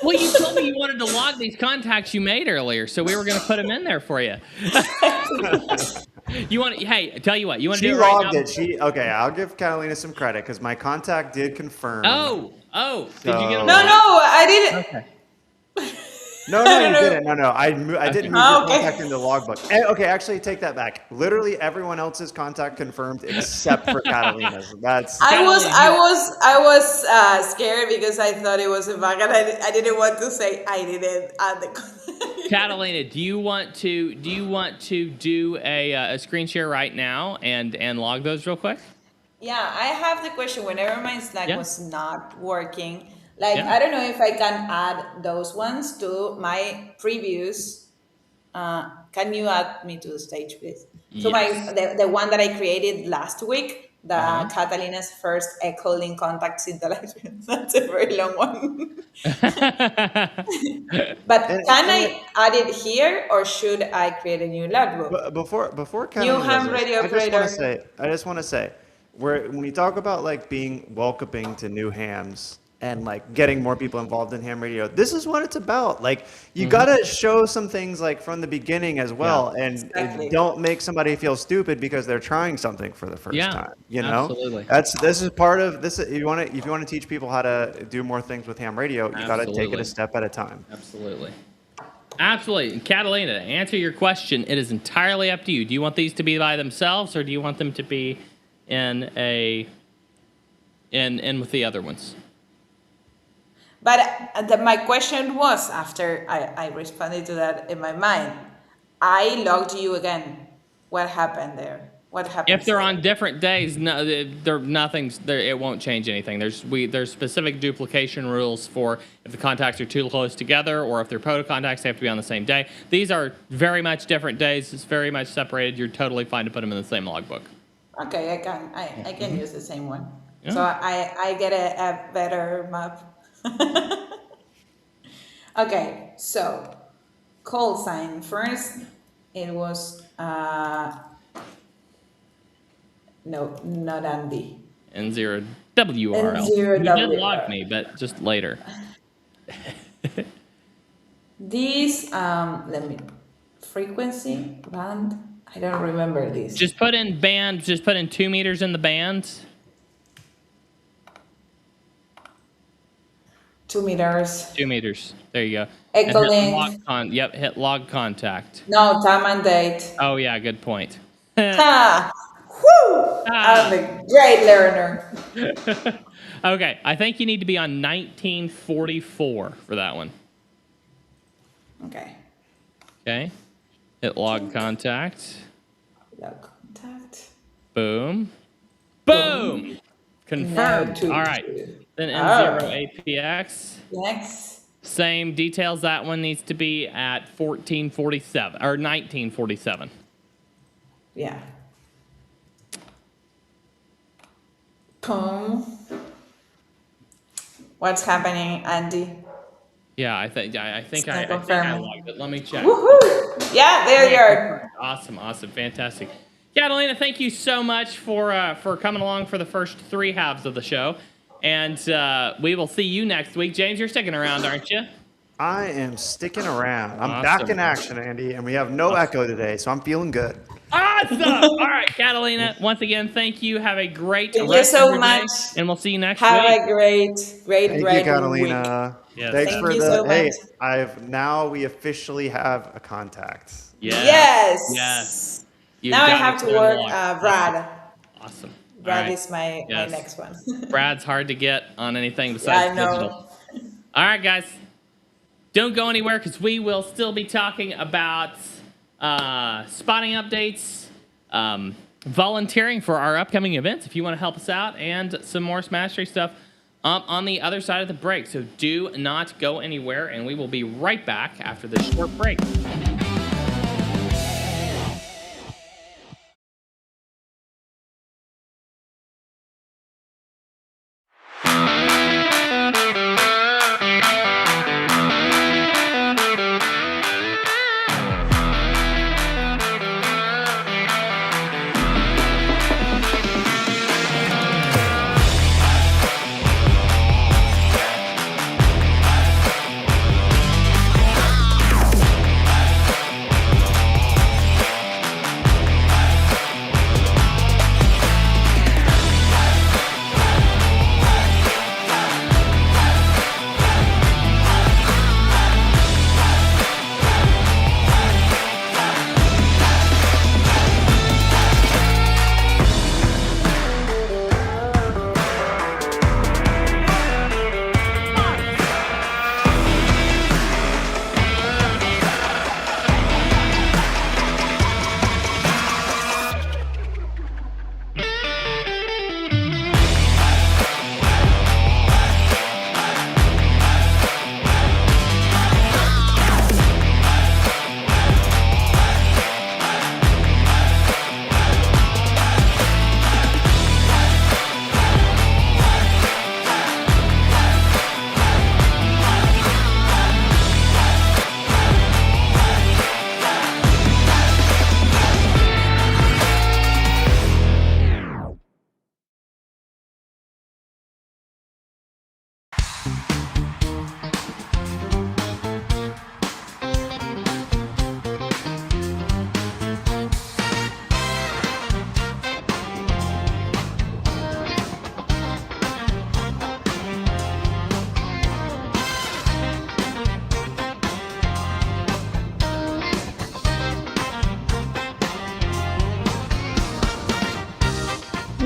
Well, you told me you wanted to log these contacts you made earlier, so we were going to put them in there for you. Hey, tell you what, you want to do it right now? She logged it. Okay, I'll give Catalina some credit because my contact did confirm. Oh, did you get them? No, I didn't. Okay. No, you didn't. No, I didn't move your contact into the logbook. Okay, actually, take that back. Literally, everyone else's contact confirmed except for Catalina's. I was scared because I thought it was a bug, and I didn't want to say I didn't add the contact. Catalina, do you want to do a screen share right now and log those real quick? Yeah, I have the question. Whenever my Slack was not working. Yeah. I don't know if I can add those ones to my previews. Can you add me to the stage, please? Yes. So the one that I created last week, the Catalina's first Echolink contacts interaction. That's a very long one. But can I add it here, or should I create a new logbook? Before Catalina, New ham radio operator. I just want to say, when you talk about being welcoming to new hams, and getting more people involved in ham radio, this is what it's about. You gotta show some things from the beginning as well, and don't make somebody feel stupid because they're trying something for the first time. You know, absolutely. This is part of this. If you want to teach people how to do more things with ham radio, you gotta take it a step at a time. Absolutely. And Catalina, to answer your question, it is entirely up to you. Do you want these to be by themselves, or do you want them to be in with the other ones? But my question was, after I responded to that in my mind, I logged you again. What happened there? What happened? If they're on different days, it won't change anything. There's specific duplication rules for if the contacts are too close together, or if they're proto contacts, they have to be on the same day. These are very much different days. It's very much separated. You're totally fine to put them in the same logbook. Okay, I can use the same one. Yeah. So I get a better map. Okay, so call sign first. It was no, not Andy. N0 WRL. N0 You did WRL. log me, but just later. These let me frequency band. I don't remember these. Just put in band. Just put in 2 meters in the bands. 2 meters. 2 meters. There you go. Echolink. Hit log contact. No, time and date. Oh yeah, good point. Ha! Woo! I'm a great learner. Okay, I think you need to be on 1944 for that one. Okay. Okay. Hit log contact. Log contact. Boom. Boom. Confirmed. No, all right. Then N0 APX. Next. Same details. That one needs to be at 1447 or 1947. Yeah. Boom. What's happening, Andy? Yeah, I think I logged it. Let me check. Woohoo! Yeah, there you are. Awesome, fantastic. Catalina, thank you so much for coming along for the first 3 halves of the show. And we will see you next week. James, you're sticking around, aren't you? I am sticking around. I'm back in action, Andy, and we have no echo today, so I'm feeling good. Awesome! All right, Catalina, once again, thank you. Have a great Thank you so much. And we'll see you next week. Have a great Thank you, Catalina. Week. Yes. Thanks for the hey. We officially have a contact. Yes. Now I have to work Brad. Awesome. Brad is my next one. Brad's hard to get on anything besides digital. All right, guys. Don't go anywhere because we will still be talking about spotting updates, volunteering for our upcoming events if you want to help us out, and some more Smash stuff on the other side of the break. So do not go anywhere, and we will be right back after this short break.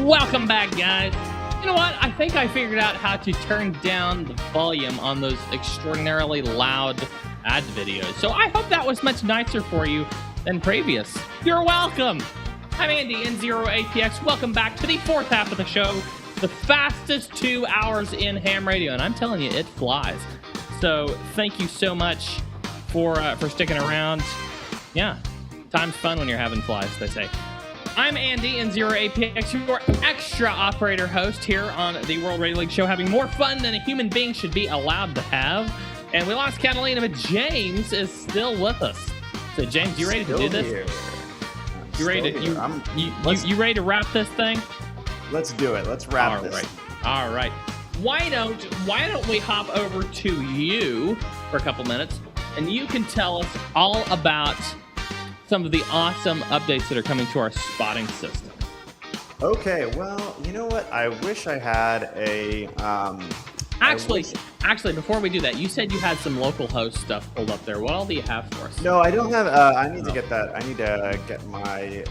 Welcome back, guys. You know what? I think I figured out how to turn down the volume on those extraordinarily loud ad videos. So I hope that was much nicer for you than previous. You're welcome. I'm Andy, N0APX. Welcome back to the fourth half of the show, the fastest 2 hours in ham radio, and I'm telling you, it flies. So thank you so much for sticking around. Yeah, time's fun when you're having flies, they say. I'm Andy, N0APX, your extra operator host here on the World Radio League show, having more fun than a human being should be allowed to have. And we lost Catalina, but James is still with us. So, James, you ready to do this? You ready to you ready to wrap this thing? Let's do it. Let's wrap this. All right. Why don't we hop over to you for a couple minutes, and you can tell us all about some of the awesome updates that are coming to our spotting system. Okay, well, you know what? I wish I had a... Actually, before we do that, you said you had some local host stuff pulled up there. What all do you have for us? No, I don't have... I need to get that. I need to get my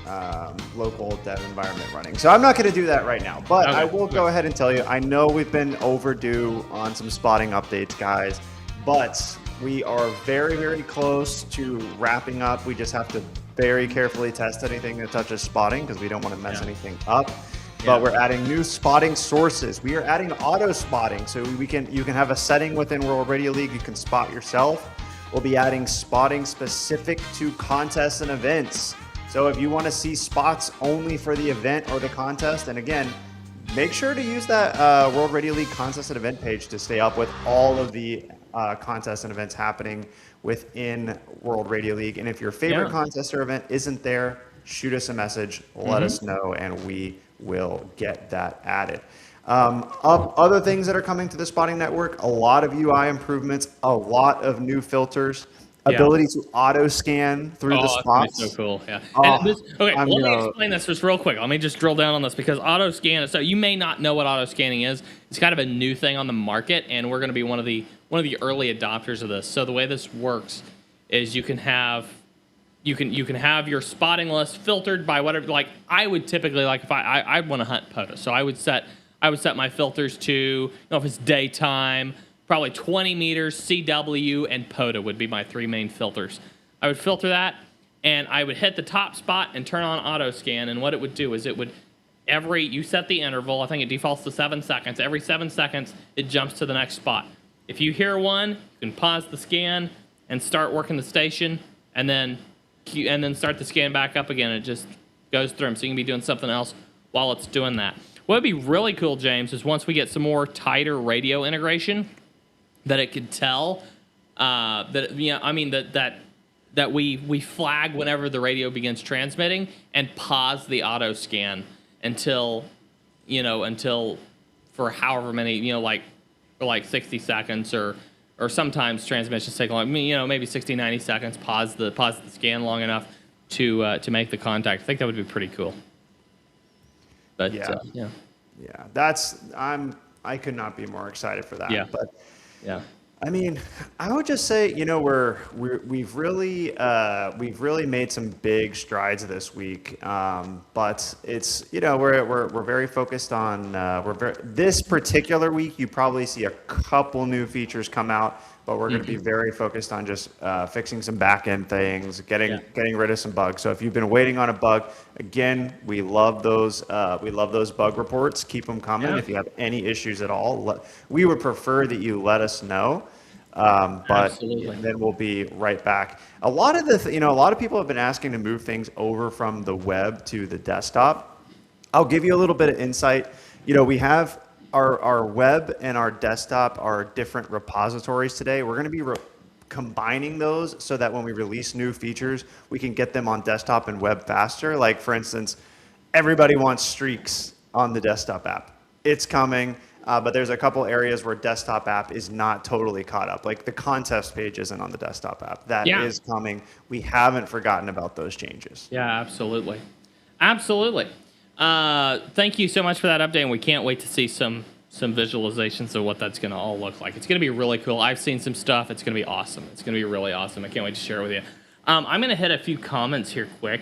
local dev environment running. So I'm not going to do that right now, but I will go ahead and tell you, I know we've been overdue on some spotting updates, guys, but we are very, very close to wrapping up. We just have to very carefully test anything that touches spotting because we don't want to mess anything up. But we're adding new spotting sources. We are adding auto spotting, so you can have a setting within World Radio League. You can spot yourself. We'll be adding spotting specific to contests and events. So if you want to see spots only for the event or the contest, and again, make sure to use that World Radio League contest and event page to stay up with all of the contests and events happening within World Radio League. And if your favorite contest or event isn't there, shoot us a message, let us know, and we will get that added. Other things that are coming to the spotting network, a lot of UI improvements, a lot of new filters, ability to auto scan through the spots. That's so cool. Yeah. Let me explain this just real quick. Let me just drill down on this because auto scan. So you may not know what auto scanning is. It's kind of a new thing on the market, and we're going to be one of the early adopters of this. So the way this works is you can have your spotting list filtered by whatever. Like I would typically if I want to hunt POTA, so I would set my filters to, if it's daytime, probably 20 meters, CW, and POTA would be my three main filters. I would filter that, and I would hit the top spot and turn on auto scan. And what it would do is you set the interval. I think it defaults to 7 seconds. Every 7 seconds, it jumps to the next spot. If you hear one, you can pause the scan and start working the station, and then start the scan back up again. It just goes through them, so you can be doing something else while it's doing that. What would be really cool, James, is once we get some more tighter radio integration, that it could tell that we flag whenever the radio begins transmitting and pause the auto scan until for however many, for like 60 seconds or sometimes transmissions take long, maybe 60, 90 seconds, pause the scan long enough to make the contact. I think that would be pretty cool. But yeah, I could not be more excited for that. Yeah. But yeah. I mean, I would just say, we've really made some big strides this week, but it's we're very focused on this particular week. You probably see a couple new features come out, but we're going to be very focused on just fixing some back end things, getting rid of some bugs. So if you've been waiting on a bug, again, we love those bug reports. Keep them coming. Yeah. If you have any issues at all, we would prefer that you let us know. But Absolutely. then we'll be right back. A lot of people have been asking to move things over from the web to the desktop. I'll give you a little bit of insight. We have our web and our desktop are different repositories today. We're going to be combining those so that when we release new features, we can get them on desktop and web faster. Like, for instance, everybody wants streaks on the desktop app. It's coming. But there's a couple areas where desktop app is not totally caught up. Like the contest page isn't on the desktop app. That is coming. We haven't forgotten about those changes. Yeah, absolutely. Absolutely. Thank you so much for that update. And we can't wait to see some visualizations of what that's going to all look like. It's going to be really cool. I've seen some stuff. It's going to be awesome. It's going to be really awesome. I can't wait to share it with you. I'm going to hit a few comments here quick.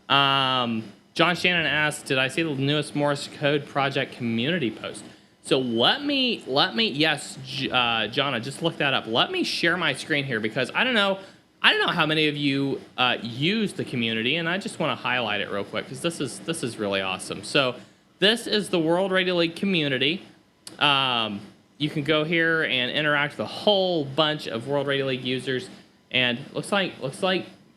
John Shannon asked, did I see the newest Morse code project community post? So let me, yes, John, I just looked that up. Let me share my screen here because I don't know how many of you use the community, and I just want to highlight it real quick because this is really awesome. So this is the World Radio League community. You can go here and interact with a whole bunch of World Radio League users, and looks like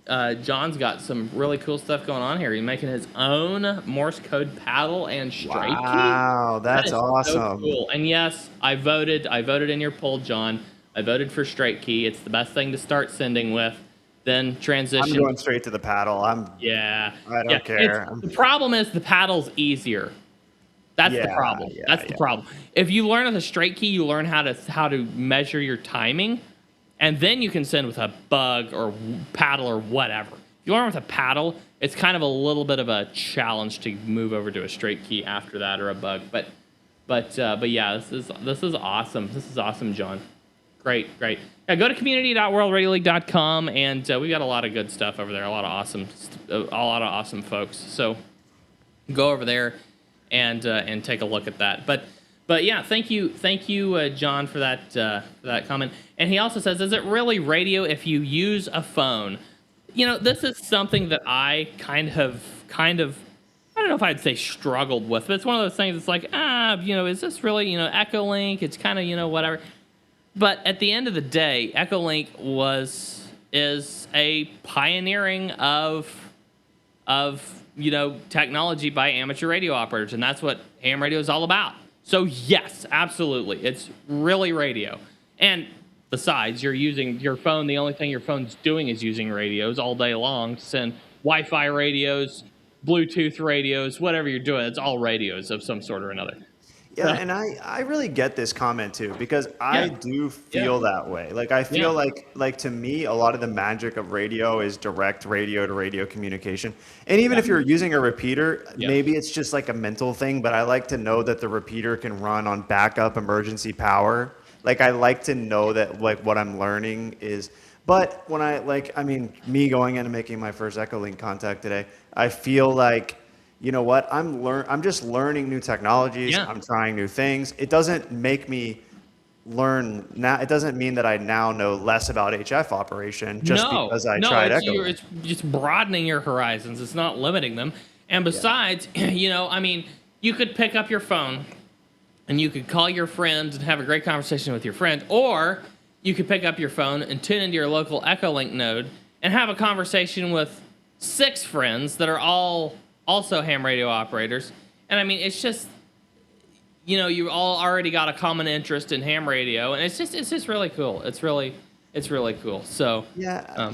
John's got some really cool stuff going on here. He's making his own Morse code paddle and strike key. Wow, that's awesome. So cool. And yes, I voted in your poll, John. I voted for strike key. It's the best thing to start sending with. Then transition. I'm going straight to the paddle. I don't care. The problem is the paddle's easier. That's the problem. That's the problem. If you learn with a straight key, you learn how to measure your timing. And then you can send with a bug or paddle or whatever. If you learn with a paddle, it's kind of a little bit of a challenge to move over to a straight key after that or a bug. But yeah, this is awesome. This is awesome, John. Great. Yeah, go to community.worldradioleague.com, and we got a lot of good stuff over there. A lot of awesome folks. So go over there and take a look at that. But yeah, thank you, John, for that comment. And he also says, is it really radio if you use a phone? This is something that I kind of, I don't know if I'd say struggled with, but it's one of those things. It's like, is this really, Echolink? It's kind of, whatever. But at the end of the day, Echolink is a pioneering of technology by amateur radio operators, and that's what ham radio is all about. So yes, absolutely, it's really radio. And besides, you're using your phone. The only thing your phone's doing is using radios all day long to send Wi-Fi radios, Bluetooth radios, whatever you're doing. It's all radios of some sort or another. Yeah, and I really get this comment too, because I do feel that way. Like I feel like to me, a lot of the magic of radio is direct radio to radio communication. And even if you're using a repeater, maybe it's just like a mental thing, but I like to know that the repeater can run on backup emergency power. Like I like to know that like what I'm learning is, but when me going in and making my first Echolink contact today, I feel like, you know what? I'm just learning new technologies. I'm trying new things. It doesn't make me learn now. It doesn't mean that I now know less about HF operation just because I tried Echolink. It's just broadening your horizons. It's not limiting them. And besides, I mean, you could pick up your phone and you could call your friends and have a great conversation with your friend, or you could pick up your phone and tune into your local Echolink node and have a conversation with 6 friends that are all also ham radio operators. And I mean, it's just, you all already got a common interest in ham radio, and it's just really cool. It's really cool. So yeah.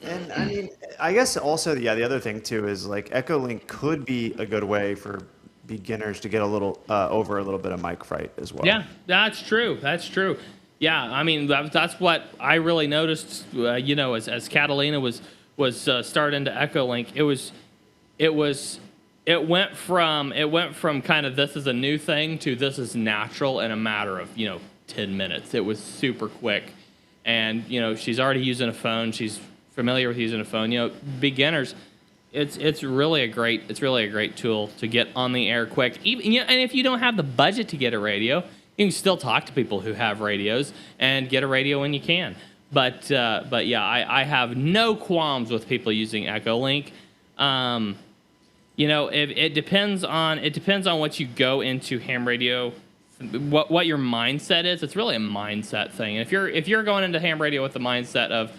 And I mean, I guess also, the other thing too is like Echolink could be a good way for beginners to get a little over a little bit of mic fright as well. Yeah, that's true. Yeah, I mean, that's what I really noticed. As Catalina was starting to Echolink, it went from kind of this is a new thing to this is natural in a matter of 10 minutes. It was super quick, and she's already using a phone. She's familiar with using a phone. Beginners, it's really a great tool to get on the air quick. Even and if you don't have the budget to get a radio, you can still talk to people who have radios and get a radio when you can. But yeah, I have no qualms with people using Echolink. It depends on what you go into ham radio, what your mindset is. It's really a mindset thing. And if you're going into ham radio with the mindset of,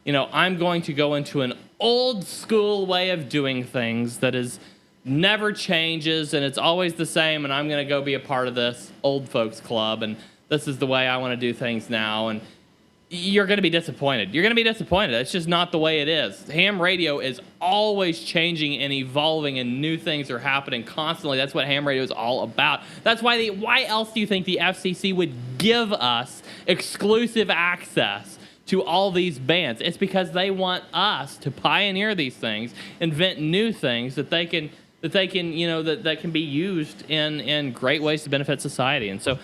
I'm going to go into an old school way of doing things that is never changes and it's always the same, and I'm going to go be a part of this old folks club, and this is the way I want to do things now, and you're going to be disappointed. It's just not the way it is. Ham radio is always changing and evolving, and new things are happening constantly. That's what ham radio is all about. That's why else do you think the FCC would give us exclusive access to all these bands? It's because they want us to pioneer these things, invent new things that they can that can be used in great ways to benefit society. And so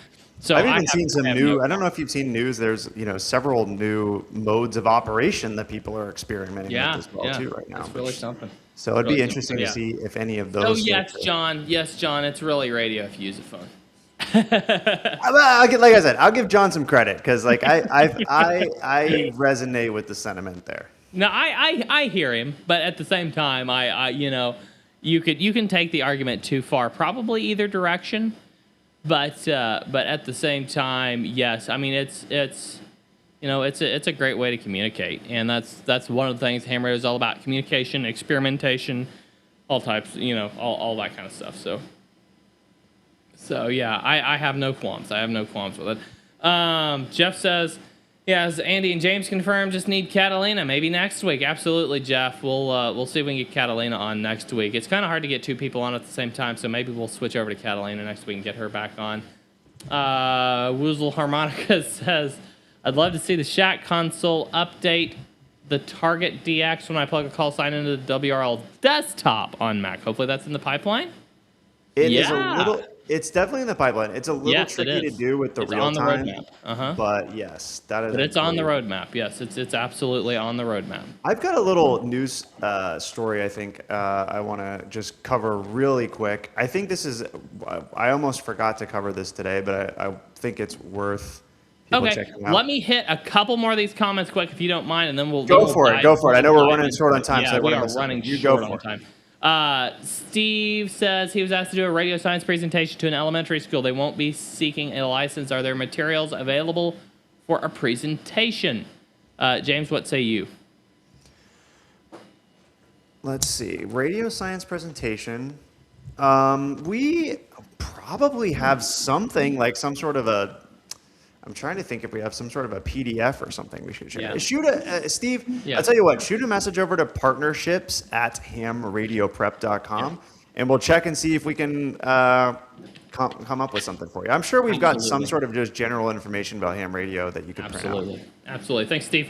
I've even seen some new. I don't know if you've seen news. There's several new modes of operation that people are experimenting with as well too right now. It's really something. So it'd be interesting to see if any of those. Oh yes, John. Yes, John. It's really radio if you use a phone. Like I said, I'll give John some credit because I resonate with the sentiment there. No, I hear him, but at the same time, you can take the argument too far, probably either direction. But at the same time, yes. I mean, it's a great way to communicate, and that's one of the things ham radio is all about: communication, experimentation, all types, all that kind of stuff. So yeah, I have no qualms. With it. Jeff says, yeah, as Andy and James confirmed, just need Catalina. Maybe next week. Absolutely, Jeff. We'll see if we can get Catalina on next week. It's kind of hard to get 2 people on at the same time, so maybe we'll switch over to Catalina next week and get her back on. Woozle Harmonica says, I'd love to see the Shack console update the Target DX when I plug a call sign into the WRL desktop on Mac. Hopefully that's in the pipeline. It's definitely in the pipeline. It's a little tricky to do with the real time. It's on the roadmap. But yes, that is. But it's on the roadmap. Yes, it's absolutely on the roadmap. I've got a little news story. I think I want to just cover really quick. I think this is. I almost forgot to cover this today, but I think it's worth people checking out. Let me hit a couple more of these comments quick, if you don't mind, and then we'll go for it. Go for it. I know we're running short on time. Yeah, we are running short on time. Steve says he was asked to do a radio science presentation to an elementary school. They won't be seeking a license. Are there materials available for a presentation? James, what say you? Let's see. Radio science presentation. We probably have something like some sort of a. I'm trying to think if we have some sort of a PDF or something we should share. Yeah. Shoot Steve, I'll tell you what, shoot a message over to partnerships@hamradioprep.com, and we'll check and see if we can come up with something for you. I'm sure we've got some sort of just general information about ham radio that you can print out. Absolutely. Thanks, Steve.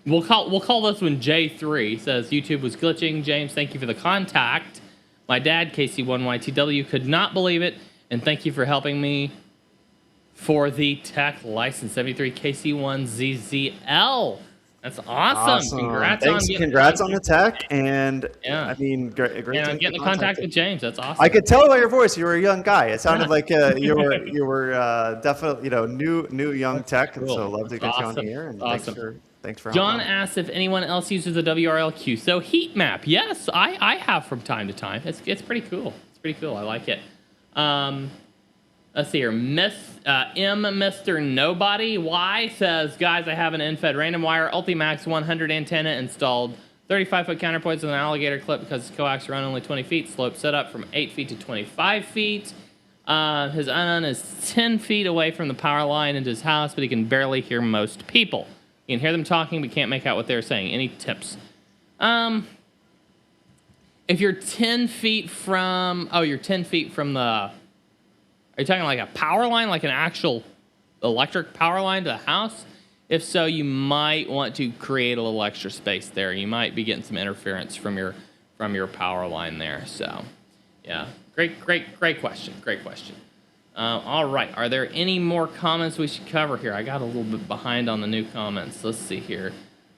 We'll call this one J3. Says YouTube was glitching. James, thank you for the contact. My dad, KC1YTW, could not believe it. And thank you for helping me for the tech license 73 KC1ZZL. That's awesome. Congrats Congrats on the tech, and Yeah. I mean, great. And getting in contact with James. That's awesome. I could tell by your voice you were a young guy. It sounded like you were definitely new young tech. Cool. So love to get you on Awesome. here, and Awesome. thanks for John hopping on. asks if anyone else uses the WRL QSO heat map. Yes, I have from time to time. It's pretty cool. It's pretty cool. I like it. Let's see here. Mr. Nobody Y says, guys, I have an end-fed random wire Ultimax 100 antenna installed. 35-foot counterpoints with an alligator clip because coax around only 20 feet. Slope set up from 8 feet to 25 feet. His unknown is 10 feet away from the power line into his house, but he can barely hear most people. You can hear them talking, but can't make out what they're saying. Any tips? If you're 10 feet from... Oh, you're 10 feet from the... Are you talking like a power line, like an actual electric power line to the house? If so, you might want to create a little extra space there. You might be getting some interference from your power line there. So, yeah, great question. Great question. All right, are there any more comments we should cover here? I got a little bit behind on the new comments. Let's see here.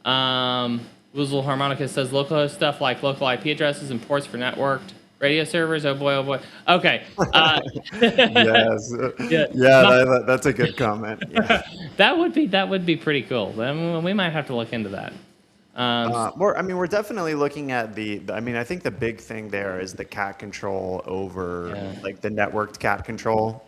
Woozle Harmonica says local host stuff like local IP addresses and ports for networked radio servers. Oh boy, oh boy. Okay. Yes. That's a good comment. Yeah. that would be pretty cool. We might have to look into that. We're definitely looking at I think the big thing there is the cat control over like the networked cat control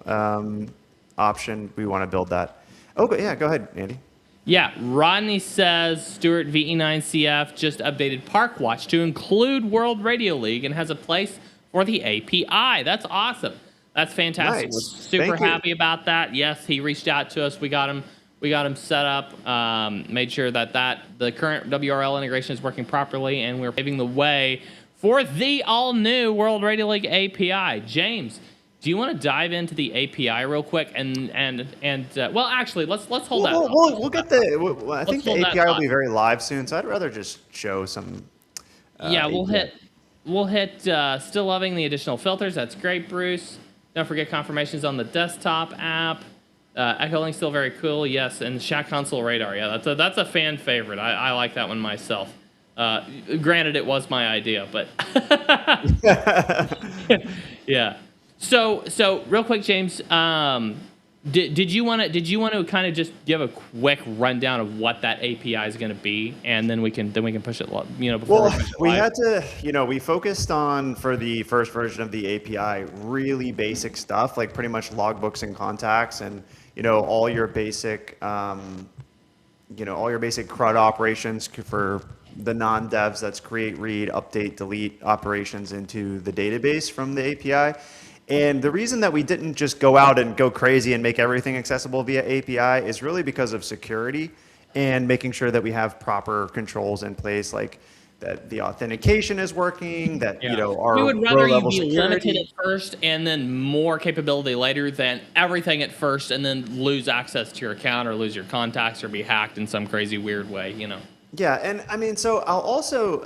option. We want to build that. Oh, but yeah, go ahead, Andy. Yeah, Rodney says Stewart VE9CF just updated Park Watch to include World Radio League and has a place for the API. That's awesome. That's fantastic. Nice. We're super happy about that. Yes, he reached out to us. We got him set up. Made sure that the current WRL integration is working properly, and we're paving the way for the all-new World Radio League API. James, do you want to dive into the API real quick? Well, actually, let's hold that. We'll get the. I think the API will be very live soon, so I'd rather just show some. Yeah, we'll hit. Still loving the additional filters. That's great, Bruce. Don't forget confirmations on the desktop app. Echolink still very cool. Yes, and Shack Console Radar. Yeah, that's a fan favorite. I like that one myself. Granted, it was my idea, but yeah. So real quick, James, did you want to kind of just give a quick rundown of what that API is going to be, and then we can push it, before we push it live? Had to, we focused on, for the first version of the API, really basic stuff, like pretty much logbooks and contacts, and all your basic CRUD operations for the non-devs. That's create, read, update, delete operations into the database from the API. And the reason that we didn't just go out and go crazy and make everything accessible via API is really because of security and making sure that we have proper controls in place, like that the authentication is working, that our we would rather you be security. limited at first and then more capability later than everything at first and then lose access to your account or lose your contacts or be hacked in some crazy weird way. Yeah, and I mean, so I'll also,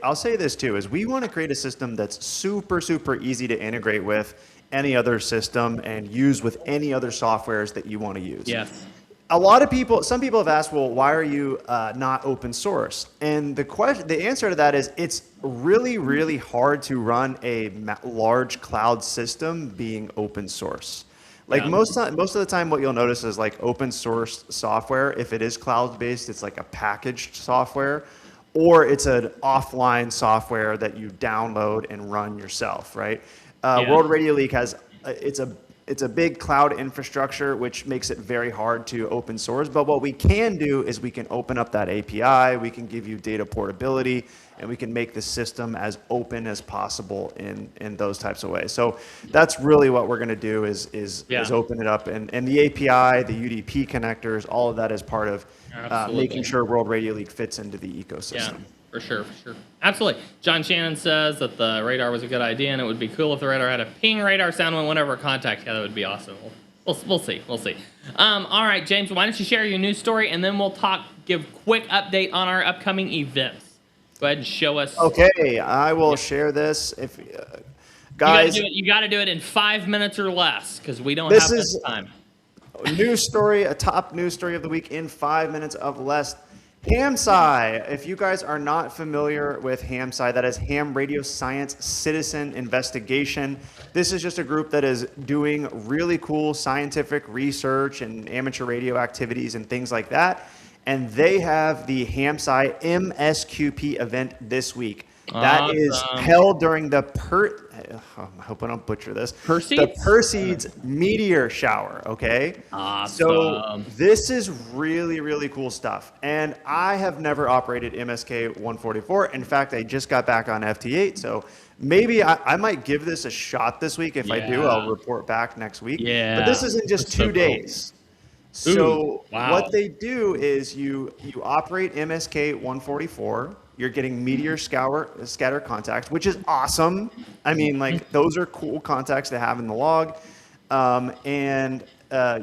I'll say this too, is we want to create a system that's super, super easy to integrate with any other system and use with any other softwares that you want to use. Yes. Some people have asked, well, why are you not open source? And the answer to that is it's really, really hard to run a large cloud system being open source. Like most of the time, what you'll notice is like open source software, if it is cloud-based, it's like a packaged software, or it's an offline software that you download and run yourself, right? World Radio League has, it's a big cloud infrastructure, which makes it very hard to open source. But what we can do is we can open up that API, we can give you data portability, and we can make the system as open as possible in those types of ways. So that's really what we're going to do is open it up. And the API, the UDP connectors, all of that is part of making sure World Radio League fits into the ecosystem. Yeah, for sure. Absolutely. John Shannon says that the radar was a good idea, and it would be cool if the radar had a ping radar sound whenever contact. Yeah, that would be awesome. We'll see. All right, James, why don't you share your news story, and then we'll give quick update on our upcoming events. Go ahead and show us. Okay, I will share this. If guys, you got to do it in 5 minutes or less because we don't have much time. News story, a top news story of the week in 5 minutes of less. HamSci, if you guys are not familiar with HamSci, that is Ham Radio Science Citizen Investigation. This is just a group that is doing really cool scientific research and amateur radio activities and things like that. And they have the HamSci MSQP event this week. That is held during the I hope I don't butcher this. Perseus? The Perseus meteor shower, okay? Awesome. So this is really, really cool stuff. And I have never operated MSK 144. In fact, I just got back on FT8, so maybe I might give this a shot this week. If I do, I'll report back next week. Yeah. But this isn't just 2 days. So wow. what they do is you operate MSK 144. You're getting meteor scatter contacts, which is awesome. I mean, like, those are cool contacts to have in the log. And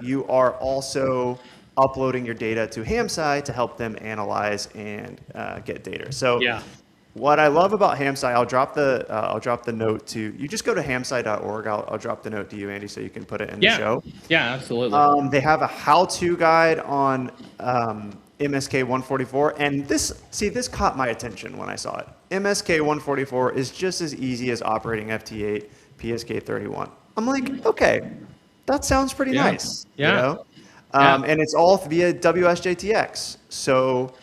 you are also uploading your data to HamSci to help them analyze and get data. So what I love about HamSci, I'll drop the note to you. Just go to hamsci.org. I'll drop the note to you, Andy, so you can put it in the show. Yeah, absolutely. They have a how-to guide on MSK 144, and this caught my attention when I saw it. MSK 144 is just as easy as operating FT8 PSK 31. I'm like, okay, that sounds pretty nice. Yeah. You know? And it's all via WSJTX. So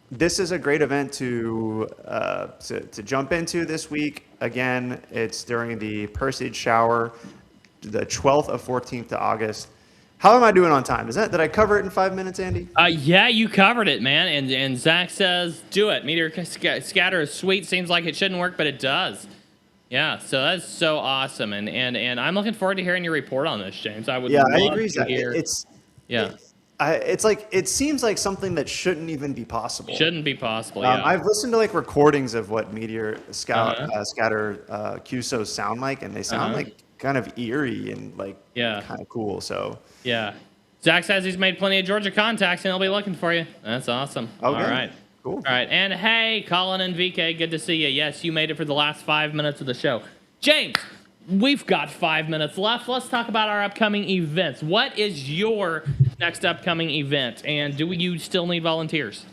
this is a great event to jump into this week. Again, it's during the Perseid shower, the 12th of 14th to August. How am I doing on time? Did I cover it in 5 minutes, Andy? Yeah, you covered it, man. And Zach says, do it. Meteor scatter is sweet. Seems like it shouldn't work, but it does. Yeah, so that's so awesome. And I'm looking forward to hearing your report on this, James. I would love I agree, to Zach. hear. It's like, it seems like something that shouldn't even be possible. Shouldn't be possible, yeah. I've listened to like recordings of what meteor scatter QSOs sound like, and they sound like kind of eerie and like kind of cool. So Zach says he's made plenty of Georgia contacts and he'll be looking for you. That's awesome. Okay. All right. Cool. All right. And hey, Colin and VK, good to see you. Yes, you made it for the last 5 minutes of the show. James, we've got 5 minutes left. Let's talk about our upcoming events. What is your next upcoming event? And do you still need volunteers?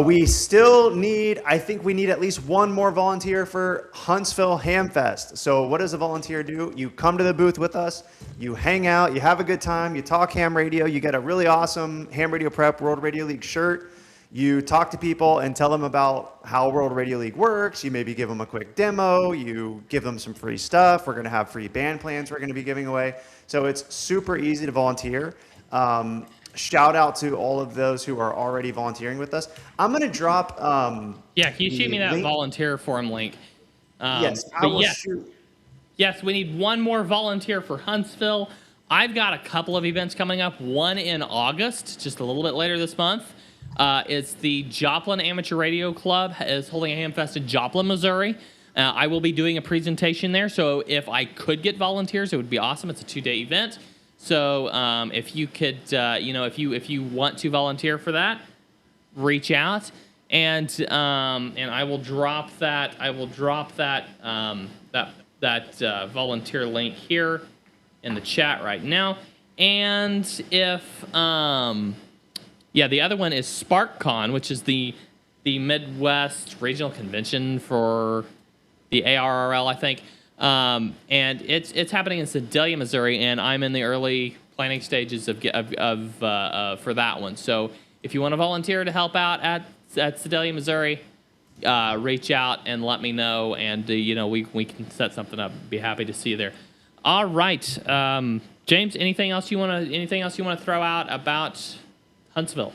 We still need, I think we need at least one more volunteer for Huntsville Hamfest. So what does a volunteer do? You come to the booth with us, you hang out, you have a good time, you talk ham radio, you get a really awesome Ham Radio Prep World Radio League shirt. You talk to people and tell them about how World Radio League works. You maybe give them a quick demo. You give them some free stuff. We're going to have free band plans we're going to be giving away. So it's super easy to volunteer. Shout out to all of those who are already volunteering with us. I'm going to drop. Can you shoot me that link? volunteer form link? Yes, I will shoot. Yes, we need one more volunteer for Huntsville. I've got a couple of events coming up. One in August, just a little bit later this month. It's the Joplin Amateur Radio Club is holding a Hamfest in Joplin, Missouri. I will be doing a presentation there. So if I could get volunteers, it would be awesome. It's a 2-day event. So if you could, if you want to volunteer for that, reach out, and I will drop that. That volunteer link here in the chat right now. And if the other one is SparkCon, which is the Midwest Regional Convention for the ARRL, I think. And it's happening in Sedalia, Missouri, and I'm in the early planning stages for that one. So if you want to volunteer to help out at Sedalia, Missouri, reach out and let me know, and we can set something up. Be happy to see you there. All right, James, anything else you want to throw out about Huntsville?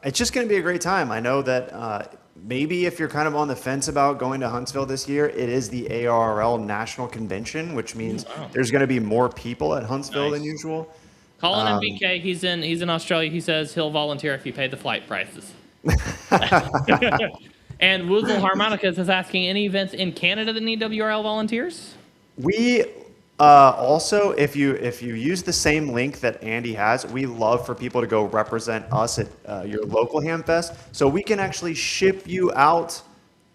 It's just going to be a great time. I know that maybe if you're kind of on the fence about going to Huntsville this year, it is the ARRL National Convention, which means there's going to be more people at Huntsville than usual. Colin and BK, he's in Australia. He says he'll volunteer if you pay the flight prices. And Woozle Harmonicas is asking, any events in Canada that need WRL volunteers? We also, if you use the same link that Andy has, we love for people to go represent us at your local Hamfest, so we can actually ship you out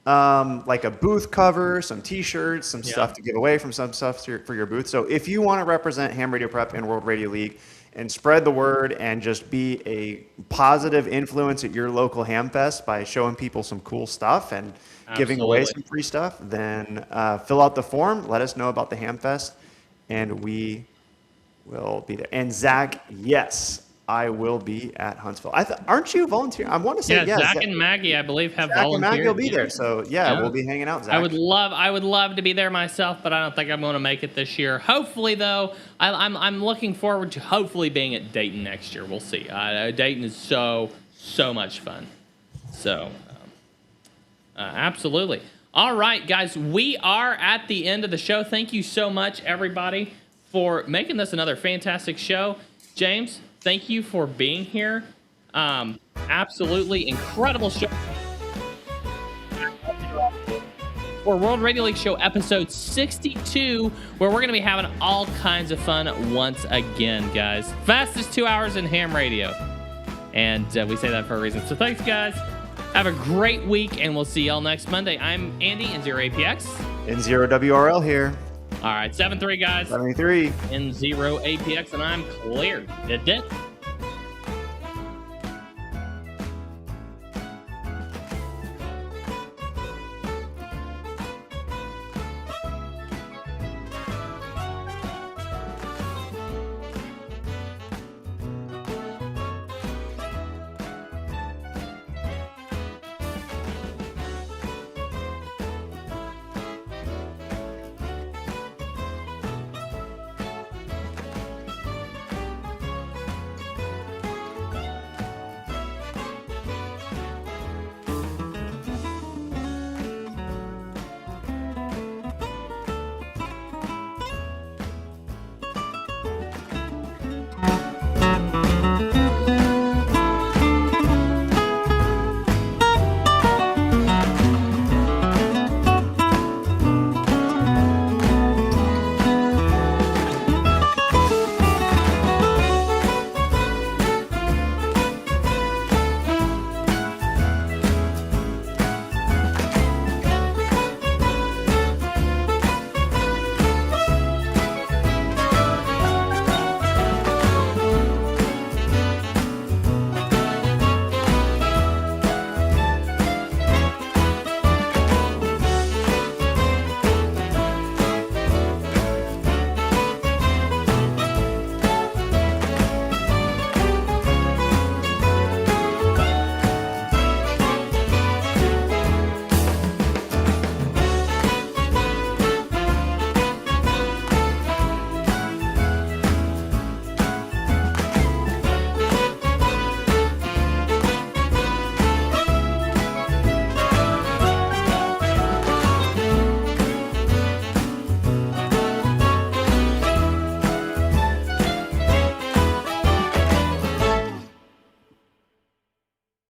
like a booth cover, some T-shirts, some stuff to give away from some stuff for your booth. So if you want to represent Ham Radio Prep and World Radio League and spread the word and just be a positive influence at your local Hamfest by showing people some cool stuff and giving away Absolutely. some free stuff, then fill out the form, let us know about the Hamfest, and we will be there. And Zach, yes, I will be at Huntsville. Aren't you volunteering? I want to say Yeah, yes. Zach and Maggie, I believe, have Zach and volunteered. Maggie will be there. So yeah, we'll be hanging out, Zach. I would love to be there myself, but I don't think I'm going to make it this year. Hopefully, though, I'm looking forward to hopefully being at Dayton next year. We'll see. Dayton is so much fun. So, absolutely. All right, guys, we are at the end of the show. Thank you so much, everybody, for making this another fantastic show. James, thank you for being here. Absolutely incredible show. For World Radio League Show episode 62, where we're going to be having all kinds of fun once again, guys. Fastest 2 hours in ham radio. And we say that for a reason. So thanks, guys. Have a great week, and we'll see y'all next Monday. I'm Andy in 0APX. In 0WRL here. All right, 7-3, guys. 73. In 0APX, and I'm cleared. Did it?